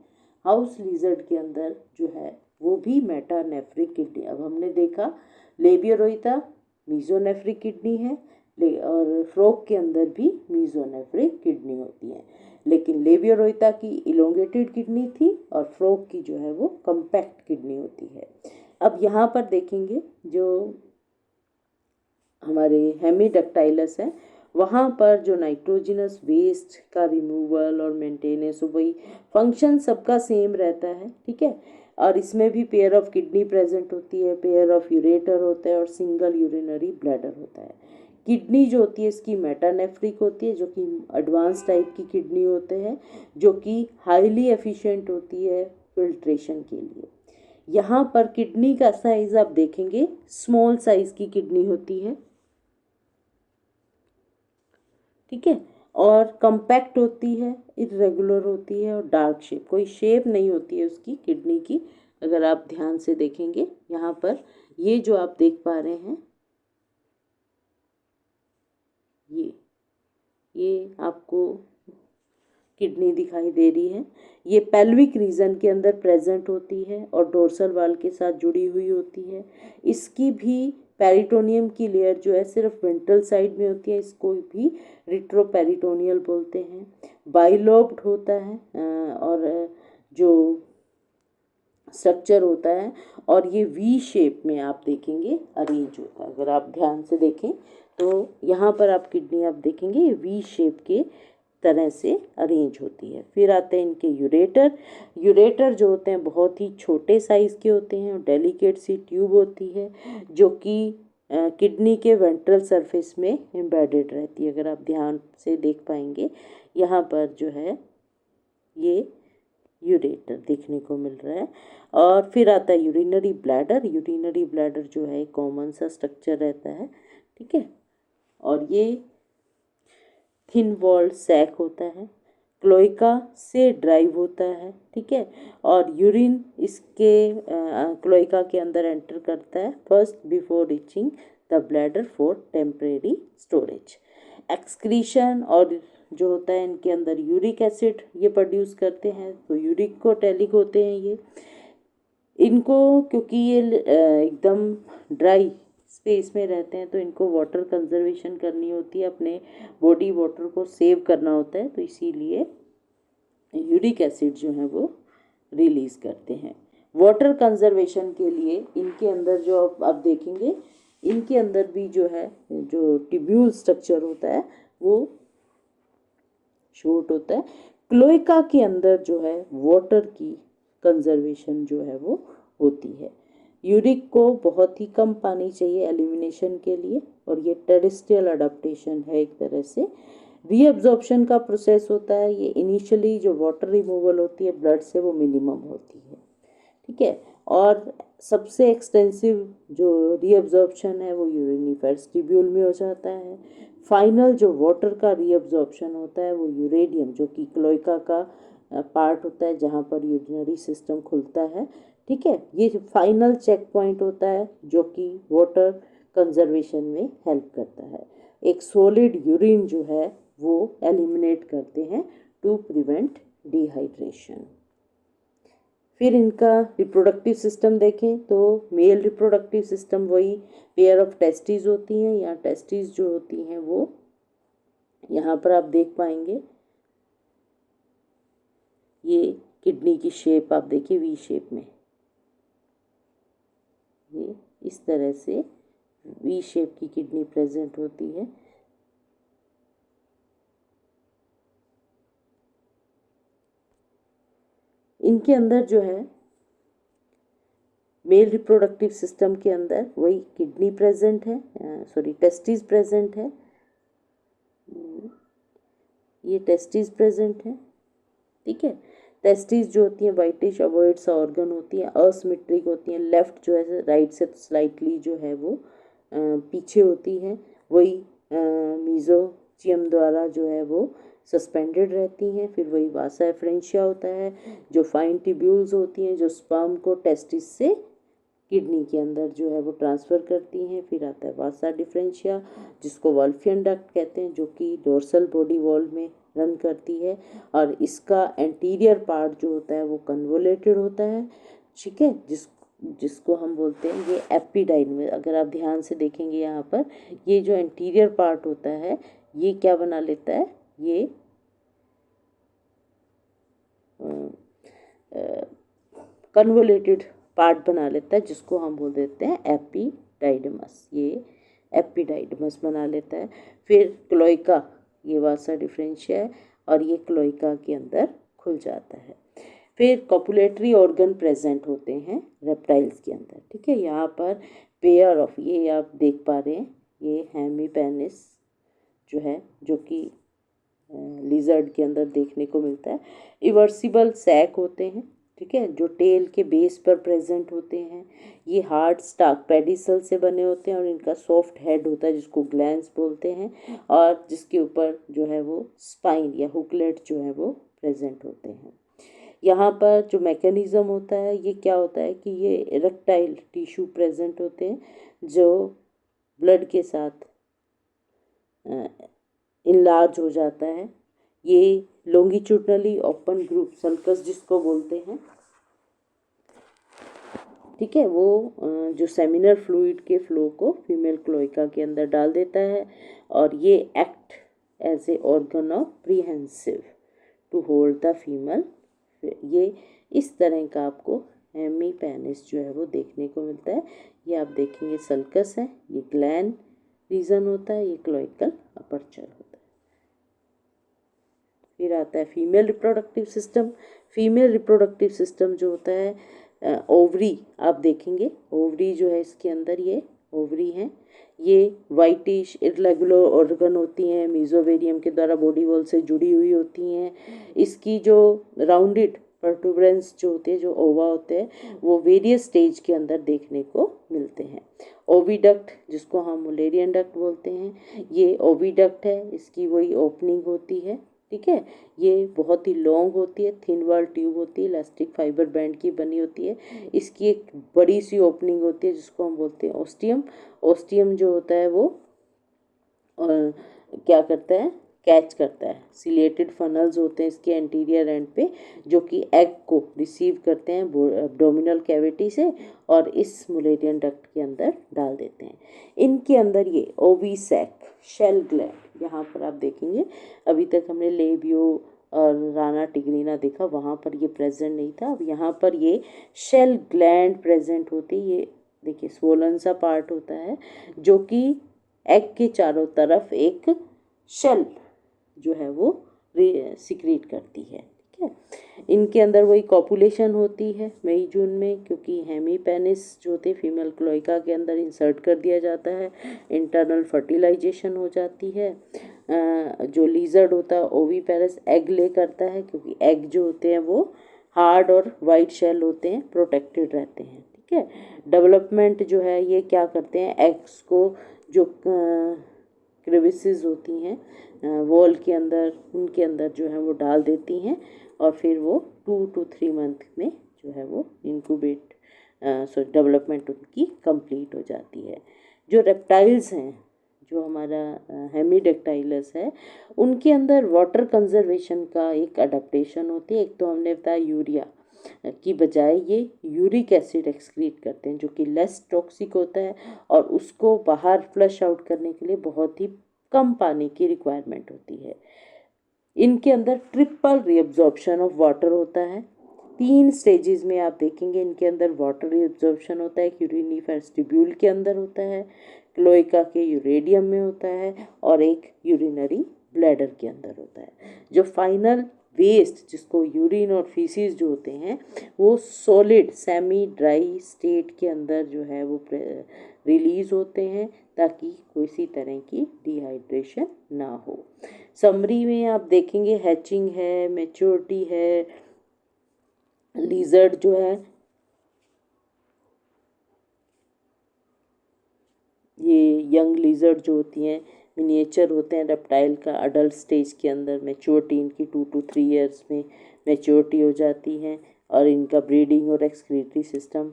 हाउस लिजर्ड के अंदर जो है वो भी मेटानेफ्रिक किडनी, अब हमने देखा लेबियोरोइता मीजोनेफ्रिक किडनी है और फ्रॉग के अंदर भी मीजोनेफ्रिक किडनी होती है, लेकिन लेबियोरोइता की इलोंगेटेड किडनी थी और फ्रॉग की जो है वो कम्पैक्ट किडनी होती है। अब यहाँ पर देखेंगे जो हमारे हेमीडक्टाइलस है वहाँ पर जो नाइट्रोजनस वेस्ट का रिमूवल और मेंटेनेंस वही फंक्शन सबका सेम रहता है। ठीक है, और इसमें भी पेयर ऑफ किडनी प्रेजेंट होती है, पेयर ऑफ यूरेटर होता है और सिंगल यूरिनरी ब्लैडर होता है। किडनी जो होती है इसकी मेटानेफ्रिक होती है जो कि एडवांस टाइप की किडनी होते हैं जो कि हाईली एफिशिएंट होती है फिल्ट्रेशन के लिए। यहाँ पर किडनी का साइज आप देखेंगे स्मॉल साइज की किडनी होती है। ठीक है, और कम्पैक्ट होती है, इरेगुलर होती है और डार्क शेप, कोई शेप नहीं होती है उसकी किडनी की। अगर आप ध्यान से देखेंगे यहाँ पर ये जो आप देख पा रहे हैं ये आपको किडनी दिखाई दे रही है। ये पेल्विक रीजन के अंदर प्रेजेंट होती है और डोर्सल वाल के साथ जुड़ी हुई होती है। इसकी भी पेरिटोनियम की लेयर जो है सिर्फ वेंट्रल साइड में होती है, इसको भी रिट्रोपेरिटोनियल बोलते हैं। बाइलोब्ड होता है और जो स्ट्रक्चर होता है और ये वी शेप में आप देखेंगे अरेंज होता है। अगर आप ध्यान से देखें तो यहाँ पर आप किडनी आप देखेंगे ये वी शेप के तरह से अरेंज होती है। फिर आते हैं इनके यूरेटर। यूरेटर जो होते हैं बहुत ही छोटे साइज़ के होते हैं और डेलिकेट सी ट्यूब होती है जो कि किडनी के वेंट्रल सरफेस में एम्बेडेड रहती है। अगर आप ध्यान से देख पाएंगे यहाँ पर जो है ये यूरेटर देखने को मिल रहा है। और फिर आता है यूरिनरी ब्लैडर। यूरिनरी ब्लैडर जो है कॉमन सा स्ट्रक्चर रहता है, ठीक है, और ये थिन वॉल्ड सैक होता है, क्लोइका से ड्राइव होता है, ठीक है, और यूरिन इसके क्लोइका के अंदर एंटर करता है first before reaching the bladder for temporary storage. Excretion और जो होता है इनके अंदर यूरिक एसिड ये प्रोड्यूस करते हैं, तो यूरिक को टैलिक होते हैं ये। इनको क्योंकि ये एकदम ड्राई स्पेस में रहते हैं तो इनको वाटर कंजर्वेशन करनी होती है, अपने बॉडी वाटर को सेव करना होता है, तो इसीलिए यूरिक एसिड जो है वो रिलीज़ करते हैं। वाटर कंजर्वेशन के लिए इनके अंदर जो आप देखेंगे, इनके अंदर भी जो है जो ट्यूब्यूल स्ट्रक्चर होता है वो शॉर्ट होता है। क्लोएका के अंदर जो है वाटर की कंजर्वेशन जो है वो होती है। यूरिक को बहुत ही कम पानी चाहिए एलिमिनेशन के लिए, और ये टेरेस्ट्रियल अडाप्टेशन है एक तरह से। रीअब्जॉर्प्शन का प्रोसेस होता है, ये इनिशियली जो वाटर रिमूवल होती है ब्लड से वो मिनिमम होती है, ठीक है, और सबसे एक्सटेंसिव जो रीअब्जॉर्प्शन है वो यूरिनरी वेस्टिब्यूल में हो जाता है। फाइनल जो वाटर का रीअब्जॉर्प्शन होता है वो यूरेडियम जो कि क्लोइका का पार्ट होता है जहाँ पर यूरिनरी सिस्टम खुलता है, ठीक है, ये फाइनल चेक पॉइंट होता है जो कि वाटर कंजर्वेशन में हेल्प करता है। एक सॉलिड यूरिन जो है वो एलिमिनेट करते हैं टू प्रिवेंट डिहाइड्रेशन। फिर इनका रिप्रोडक्टिव सिस्टम देखें तो मेल रिप्रोडक्टिव सिस्टम वही पेयर ऑफ टेस्टिस होती हैं। यहाँ टेस्टिस जो होती हैं वो यहाँ पर आप देख पाएंगे, ये किडनी की शेप आप देखिए वी शेप में, ये इस तरह से वी शेप की किडनी प्रेजेंट होती है। इनके अंदर जो है मेल रिप्रोडक्टिव सिस्टम के अंदर वही किडनी प्रेजेंट है, सॉरी टेस्टिस प्रेजेंट है, ये टेस्टिस प्रेजेंट है, ठीक है। टेस्टिस जो होती हैं वाइटिश अवॉइड सा ऑर्गन होती हैं, असिमेट्रिक होती हैं, लेफ्ट जो है राइट से स्लाइटली जो है वो पीछे होती हैं, वही मीजोचियम द्वारा जो है वो सस्पेंडेड रहती हैं। फिर वही वासा एफरेंशिया होता है जो फाइन ट्यूब्यूल्स होती हैं जो स्पर्म को टेस्टिस से किडनी के अंदर जो है वो ट्रांसफ़र करती हैं। फिर आता है वासा डिफरेंशिया जिसको वॉल्फियन डक्ट कहते हैं जो कि डोर्सल बॉडी वॉल में रन करती है, और इसका एंटीरियर पार्ट जो होता है वो कन्वोलेटेड होता है, ठीक है, जिसको हम बोलते हैं ये एपिडाइडमस। अगर आप ध्यान से देखेंगे यहाँ पर ये जो एंटीरियर पार्ट होता है ये क्या बना लेता है, ये कन्वोलेटेड पार्ट बना लेता है जिसको हम बोल देते हैं एपिडाइडमस, ये एपिडाइडमस बना लेता है। फिर क्लोइका, ये वासा डिफरेंशिया है और ये क्लोइका के अंदर खुल जाता है। फिर कॉपुलेटरी ऑर्गन प्रेजेंट होते हैं रेप्टाइल्स के अंदर, ठीक है। यहाँ पर पेयर ऑफ, ये आप देख पा रहे हैं, ये हेमीपेनिस जो है जो कि लिजर्ड के अंदर देखने को मिलता है। इवर्सिबल सैक होते हैं, ठीक है, जो टेल के बेस पर प्रेजेंट होते हैं। ये हार्ड स्टाक पेडिसल से बने होते हैं और इनका सॉफ्ट हेड होता है जिसको ग्लैंस बोलते हैं, और जिसके ऊपर जो है वो स्पाइन या हुकलेट जो है वो प्रेजेंट होते हैं। यहाँ पर जो मैकेनिज़्म होता है ये क्या होता है कि ये इरेक्टाइल टिश्यू प्रेजेंट होते हैं जो ब्लड के साथ इनलार्ज हो जाता है। ये लॉन्गिट्यूडनली ओपन ग्रुप सल्कस जिसको बोलते हैं, ठीक है, वो जो सेमिनल फ्लूइड के फ्लो को फीमेल क्लोइका के अंदर डाल देता है, और ये act as a organ of prehensive to hold the female. ये इस तरह का आपको हेमीपेनिस जो है वो देखने को मिलता है। ये आप देखेंगे सल्कस है, ये ग्लैंड रीजन होता है, ये क्लोइकल अपर्चर होता है। फिर आता है female reproductive system. Female reproductive system जो होता है ओवरी, आप देखेंगे ओवरी जो है इसके अंदर ये ओवरी हैं, ये वाइटिश इरेगुलर ऑर्गन होती हैं, मीजोवेरियम के द्वारा बॉडी वॉल से जुड़ी हुई होती हैं। इसकी जो राउंडेड प्रोटूबरेंस जो होती है, जो ओवा होते हैं, वो वेरियस स्टेज के अंदर देखने को मिलते हैं। ओविडक्ट, जिसको हम मुलेरियन डक्ट बोलते हैं, ये ओविडक्ट है, इसकी वही ओपनिंग होती है, ठीक है। ये बहुत ही लॉन्ग होती है, थिन वॉल ट्यूब होती है, इलास्टिक फाइबर बैंड की बनी होती है। इसकी एक बड़ी सी ओपनिंग होती है जिसको हम बोलते हैं ओस्टियम। ओस्टियम जो होता है वो क्या करता है, कैच करता है। सिलेटेड फनल्स होते हैं इसके एंटीरियर एंड पे, जो कि एग को रिसीव करते हैं एब्डोमिनल कैविटी से और इस मुलेरियन डक्ट के अंदर डाल देते हैं। इनके अंदर ये ओविसैक, शेल ग्लैंड, यहाँ पर आप देखेंगे अभी तक हमने लेबियो और राना टिग्रिना देखा, वहाँ पर ये प्रेजेंट नहीं था। अब यहाँ पर ये शेल ग्लैंड प्रेजेंट होती है। ये देखिए स्वोलन सा पार्ट होता है जो कि एग के चारों तरफ एक शेल जो है वो सिक्रीट करती है, ठीक है। इनके अंदर वही कॉपुलेशन होती है मई जून में, क्योंकि हेमीपेनिस जो होते फीमेल क्लोइका के अंदर इंसर्ट कर दिया जाता है, इंटरनल फर्टिलाइजेशन हो जाती है। जो लीजर्ड होता है ओवीपेरस एग ले करता है, क्योंकि एग जो होते हैं वो हार्ड और वाइट शेल होते हैं, प्रोटेक्टेड रहते हैं, ठीक है। डेवलपमेंट जो है ये क्या करते हैं, एग्स को जो क्रेविसेस होती हैं वॉल के अंदर, उनके अंदर जो है वो डाल देती हैं और फिर वो 2 to 3 मंथ में जो है वो इंक्यूबेट डेवलपमेंट उनकी कंप्लीट हो जाती है। जो रेप्टाइल्स हैं, जो हमारा हेमीडेक्टाइलस है, उनके अंदर वाटर कंजर्वेशन का एक अडेप्टेशन होती है। एक तो हमने बताया यूरिया की बजाय ये यूरिक एसिड एक्सक्रीट करते हैं, जो कि लेस टॉक्सिक होता है और उसको बाहर फ्लश आउट करने के लिए बहुत ही कम पानी की रिक्वायरमेंट होती है। इनके अंदर ट्रिपल रीअब्जॉर्प्शन ऑफ वाटर होता है। 3 स्टेजेस में आप देखेंगे इनके अंदर वाटर रीअब्जॉर्प्शन होता है। एक यूरिनी वेस्टिब्यूल के अंदर होता है, क्लोएका के यूरेडियम में होता है और एक यूरिनरी ब्लैडर के अंदर होता है। जो फाइनल वेस्ट, जिसको यूरिन और फीसिस जो होते हैं, वो सॉलिड सेमी ड्राई स्टेट के अंदर जो है वो रिलीज होते हैं, ताकि किसी तरह की डिहाइड्रेशन ना हो। समरी में आप देखेंगे हैचिंग है, मैच्योरिटी है, लीजर्ड जो है ये यंग लीजर्ड जो होती हैं, मिनिएचर होते हैं रेप्टाइल का, अडल्ट स्टेज के अंदर मैच्योरिटी इनकी 2 to 3 ईयर्स में मैच्योरिटी हो जाती है और इनका ब्रीडिंग और एक्सक्रीटरी सिस्टम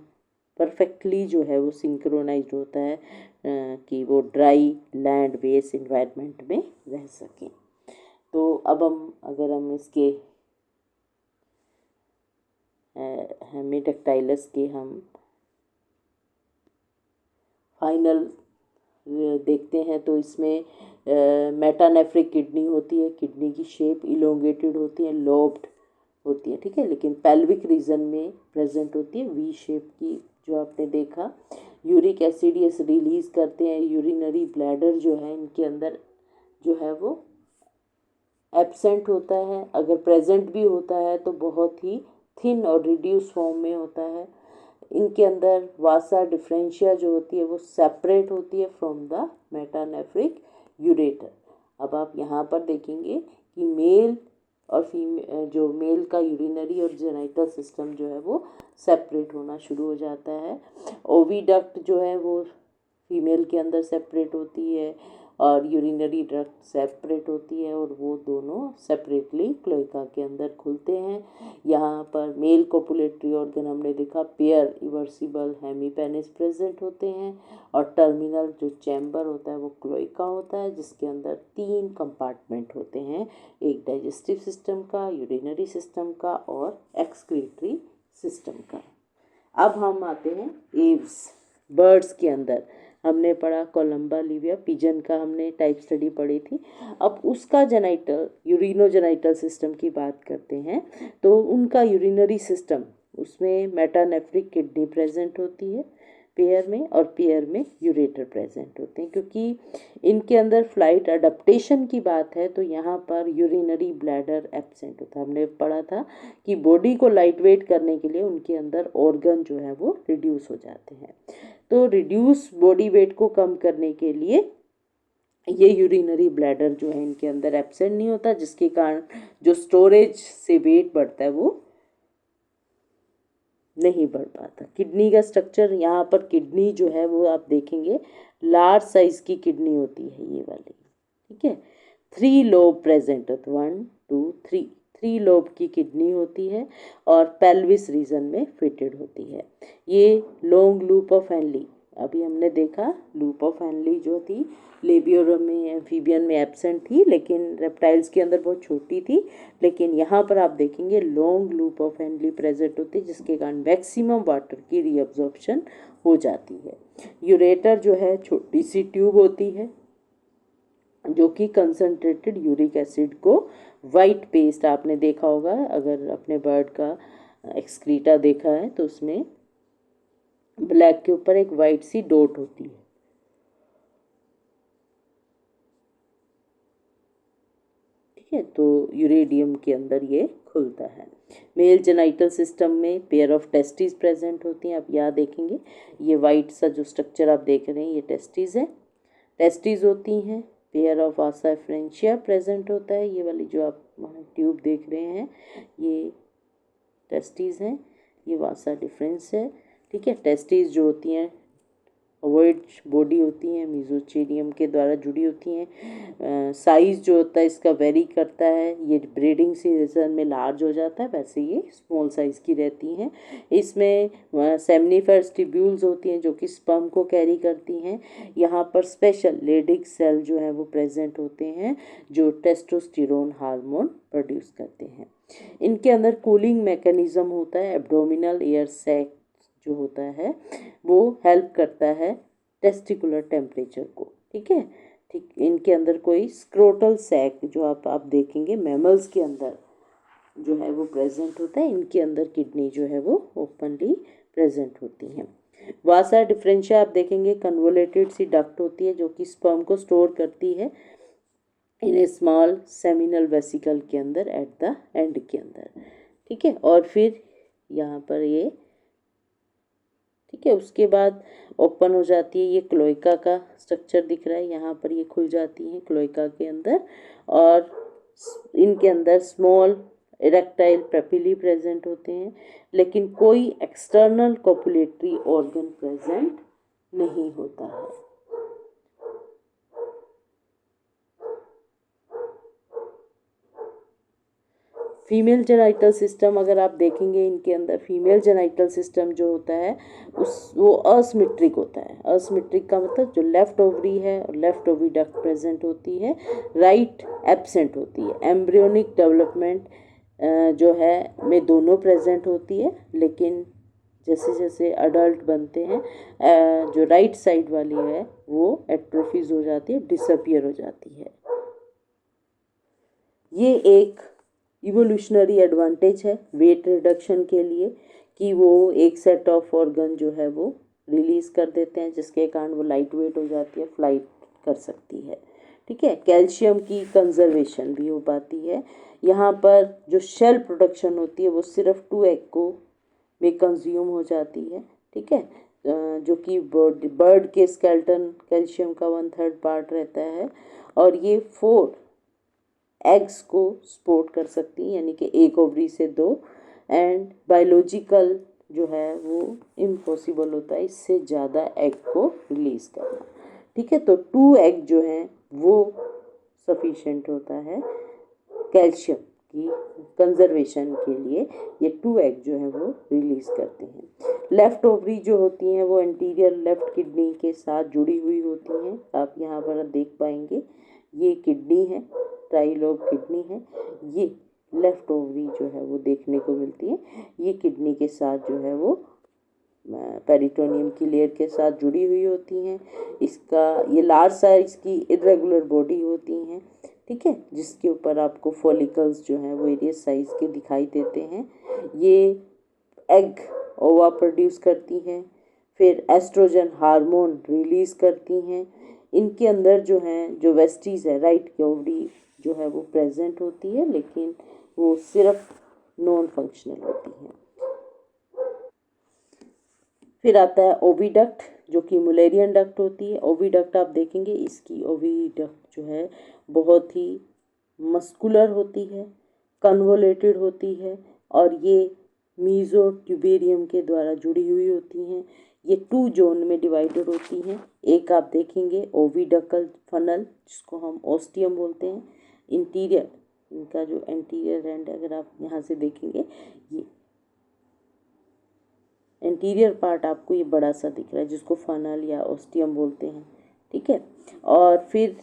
परफेक्टली जो है वो सिंक्रोनाइज्ड होता है कि वो ड्राई लैंड बेस्ड इन्वायरमेंट में रह सकें। तो अब अगर हम इसके हेमीडेक्टाइलस के हम फाइनल देखते हैं तो इसमें मेटानेफ्रिक किडनी होती है, किडनी की शेप इलोंगेटेड होती है, लोब्ड होती है, ठीक है। लेकिन पेल्विक रीजन में प्रेजेंट होती है वी शेप की, जो आपने देखा। यूरिक एसिड ये रिलीज करते हैं। यूरिनरी ब्लैडर जो है इनके अंदर जो है वो एब्सेंट होता है, अगर प्रेजेंट भी होता है तो बहुत ही थिन और रिड्यूस फॉर्म में होता है। इनके अंदर वासा डिफरेंशिया जो होती है वो सेपरेट होती है फ्रॉम द मेटानेफ्रिक यूरेटर। अब आप यहाँ पर देखेंगे कि मेल और फीमेल, जो मेल का यूरिनरी और जेनाइटल सिस्टम जो है वो सेपरेट होना शुरू हो जाता है। ओविडक्ट जो है वो फीमेल के अंदर सेपरेट होती है और यूरिनरी डक्ट सेपरेट होती है और वो दोनों सेपरेटली क्लोएका के अंदर खुलते हैं। यहाँ पर मेल कोपुलेटरी ऑर्गन हमने देखा पेयर इवर्सिबल हेमीपेनिस प्रेजेंट होते हैं और टर्मिनल जो चैम्बर होता है वो क्लोएका होता है, जिसके अंदर 3 कंपार्टमेंट होते हैं, एक डाइजेस्टिव सिस्टम का, यूरिनरी सिस्टम का और एक्सक्रीटरी सिस्टम का। अब हम आते हैं एव्स, बर्ड्स के अंदर हमने पढ़ा कोलम्बा लिविया पिजन का, हमने टाइप स्टडी पढ़ी थी। अब उसका जेनाइटल यूरिनोजेनाइटल सिस्टम की बात करते हैं तो उनका यूरिनरी सिस्टम, उसमें मेटानेफ्रिक किडनी प्रेजेंट होती है पेयर में और पेयर में यूरेटर प्रेजेंट होते हैं। क्योंकि इनके अंदर फ्लाइट अडेप्टेशन की बात है तो यहाँ पर यूरिनरी ब्लैडर एब्सेंट होता है। हमने पढ़ा था कि बॉडी को लाइट वेट करने के लिए उनके अंदर ऑर्गन जो है वो रिड्यूस हो जाते हैं। तो रिड्यूस बॉडी वेट को कम करने के लिए ये यूरिनरी ब्लैडर जो है इनके अंदर एब्सेंट नहीं होता, जिसके कारण जो स्टोरेज से वेट बढ़ता है वो नहीं बढ़ पाता। किडनी का स्ट्रक्चर, यहाँ पर किडनी जो है वो आप देखेंगे लार्ज साइज की किडनी होती है ये वाली, ठीक है। 3 लोब प्रेजेंट होते, 1 2 3, 3 लोब की किडनी होती है और पेल्विस रीजन में फिटेड होती है। ये लॉन्ग लूप ऑफ हेनली, अभी हमने देखा लूप ऑफ हेनली जो थी लेबियोरम में, एम्फीबियन में एब्सेंट थी, लेकिन रेप्टाइल्स के अंदर बहुत छोटी थी। लेकिन यहाँ पर आप देखेंगे long loop of Henley present होती है, जिसके कारण मैक्सिमम वाटर की रीअब्जॉर्प्शन हो जाती है। यूरेटर जो है छोटी सी ट्यूब होती है जो कि कंसनट्रेटेड यूरिक एसिड को, वाइट पेस्ट आपने देखा होगा अगर अपने बर्ड का एक्सक्रीटा देखा है तो उसमें ब्लैक के ऊपर एक वाइट सी डॉट होती है, ठीक है। तो यूरेडियम के अंदर ये खुलता है। मेल जेनाइटल सिस्टम में पेयर ऑफ टेस्टिस प्रेजेंट होती हैं। आप यहाँ देखेंगे ये वाइट सा जो स्ट्रक्चर आप देख रहे हैं ये टेस्टिस है, टेस्टिस होती हैं। Pair of Vasa efferentia present होता है, ये वाली जो आप ट्यूब देख रहे हैं ये टेस्टिस हैं, ये वासा डिफरेंस है, ठीक है। टेस्टिस जो होती हैं ओवॉइड बॉडी होती हैं, मीजोचेरियम के द्वारा जुड़ी होती हैं। साइज़ जो होता है इसका वेरी करता है, ये ब्रीडिंग सीजन में लार्ज हो जाता है, वैसे ये स्मॉल साइज़ की रहती हैं। इसमें सेमनीफेरस ट्यूब्यूल्स होती हैं जो कि स्पर्म को कैरी करती हैं। यहाँ पर स्पेशल लेडिक सेल जो है वो प्रेजेंट होते हैं जो टेस्टोस्टेरोन हार्मोन प्रोड्यूस करते हैं। इनके अंदर कूलिंग मैकेनिज्म होता है, एब्डोमिनल एयर सैक जो होता है वो हेल्प करता है टेस्टिकुलर टेम्परेचर को, ठीक है। ठीक, इनके अंदर कोई स्क्रोटल सैक जो आप देखेंगे मैमल्स के अंदर जो है वो प्रेजेंट होता है, इनके अंदर किडनी जो है वो ओपनली प्रेजेंट होती हैं। वासा डिफरेंशिया आप देखेंगे कन्वोलेटेड सी डक्ट होती है जो कि स्पर्म को स्टोर करती है इन ए स्मॉल सेमिनल वेसिकल के अंदर एट द एंड के अंदर, ठीक है। और फिर यहाँ पर ये, ठीक है, उसके बाद ओपन हो जाती है, ये क्लोइका का स्ट्रक्चर दिख रहा है, यहाँ पर ये खुल जाती है क्लोइका के अंदर और इनके अंदर स्मॉल इरेक्टाइल पेपिली प्रेजेंट होते हैं, लेकिन कोई एक्सटर्नल कोपुलेटरी ऑर्गन प्रेजेंट नहीं होता है। फीमेल जेनाइटल सिस्टम अगर आप देखेंगे इनके अंदर फीमेल जेनाइटल सिस्टम जो होता है वो असिमेट्रिक होता है। असिमेट्रिक का मतलब जो लेफ्ट ओवरी है और लेफ्ट ओविडक्ट प्रेजेंट होती है, राइट एब्सेंट होती है। एम्ब्रियोनिक डेवलपमेंट जो है में दोनों प्रेजेंट होती है, लेकिन जैसे जैसे अडल्ट बनते हैं जो राइट साइड वाली है वो एट्रोफीज हो जाती है, डिसअपियर हो जाती है। ये एक इवोल्यूशनरी एडवांटेज है वेट रिडक्शन के लिए कि वो एक सेट ऑफ ऑर्गन जो है वो रिलीज कर देते हैं, जिसके कारण वो लाइट वेट हो जाती है, फ्लाइट कर सकती है, ठीक है। कैल्शियम की कंजर्वेशन भी हो पाती है। यहाँ पर जो शेल प्रोडक्शन होती है वो सिर्फ 2 एग को में कंज्यूम हो जाती है, ठीक है। जो कि बर्ड के स्केल्टन कैल्शियम का 1/3 पार्ट रहता है और ये 4 एग्स को सपोर्ट कर सकती हैं, यानी कि एक ओवरी से 2, एंड बायोलॉजिकल जो है वो इम्पॉसिबल होता है इससे ज़्यादा एग को रिलीज़ करना, ठीक है। तो 2 एग जो हैं वो सफिशेंट होता है कैल्शियम की कंजर्वेशन के लिए, ये 2 एग जो है वो रिलीज़ करते हैं। लेफ़्ट ओवरी जो होती हैं वो एंटीरियर लेफ़्ट किडनी के साथ जुड़ी हुई होती हैं, आप यहाँ पर देख पाएंगे ये किडनी है, ट्राइलोब किडनी है, ये लेफ़्ट ओवरी जो है वो देखने को मिलती है, ये किडनी के साथ जो है वो पेरिटोनियम की लेयर के साथ जुड़ी हुई होती हैं। इसका ये लार्ज साइज की इरेगुलर बॉडी होती हैं, ठीक है, जिसके ऊपर आपको फॉलिकल्स जो हैं वो एरियस साइज के दिखाई देते हैं। ये एग ओवा प्रोड्यूस करती हैं, फिर एस्ट्रोजन हार्मोन रिलीज़ करती हैं। इनके अंदर जो हैं जो वेस्टीज है राइट ओवरी जो है वो प्रेजेंट होती है, लेकिन वो सिर्फ नॉन फंक्शनल होती हैं। फिर आता है ओविडक्ट जो कि मुलेरियन डक्ट होती है। ओविडक्ट आप देखेंगे इसकी ओविडक्ट जो है बहुत ही मस्कुलर होती है, कन्वोलेटेड होती है और ये मीजोट्यूबेरियम के द्वारा जुड़ी हुई होती हैं। ये 2 जोन में डिवाइडेड होती हैं। एक आप देखेंगे ओविडकल फनल, जिसको हम ओस्टियम बोलते हैं। इंटीरियर, इनका जो एंटीरियर एंड, अगर आप यहाँ से देखेंगे, ये इंटीरियर पार्ट आपको ये बड़ा सा दिख रहा है, जिसको फनल या ओस्टियम बोलते हैं। ठीक है। और फिर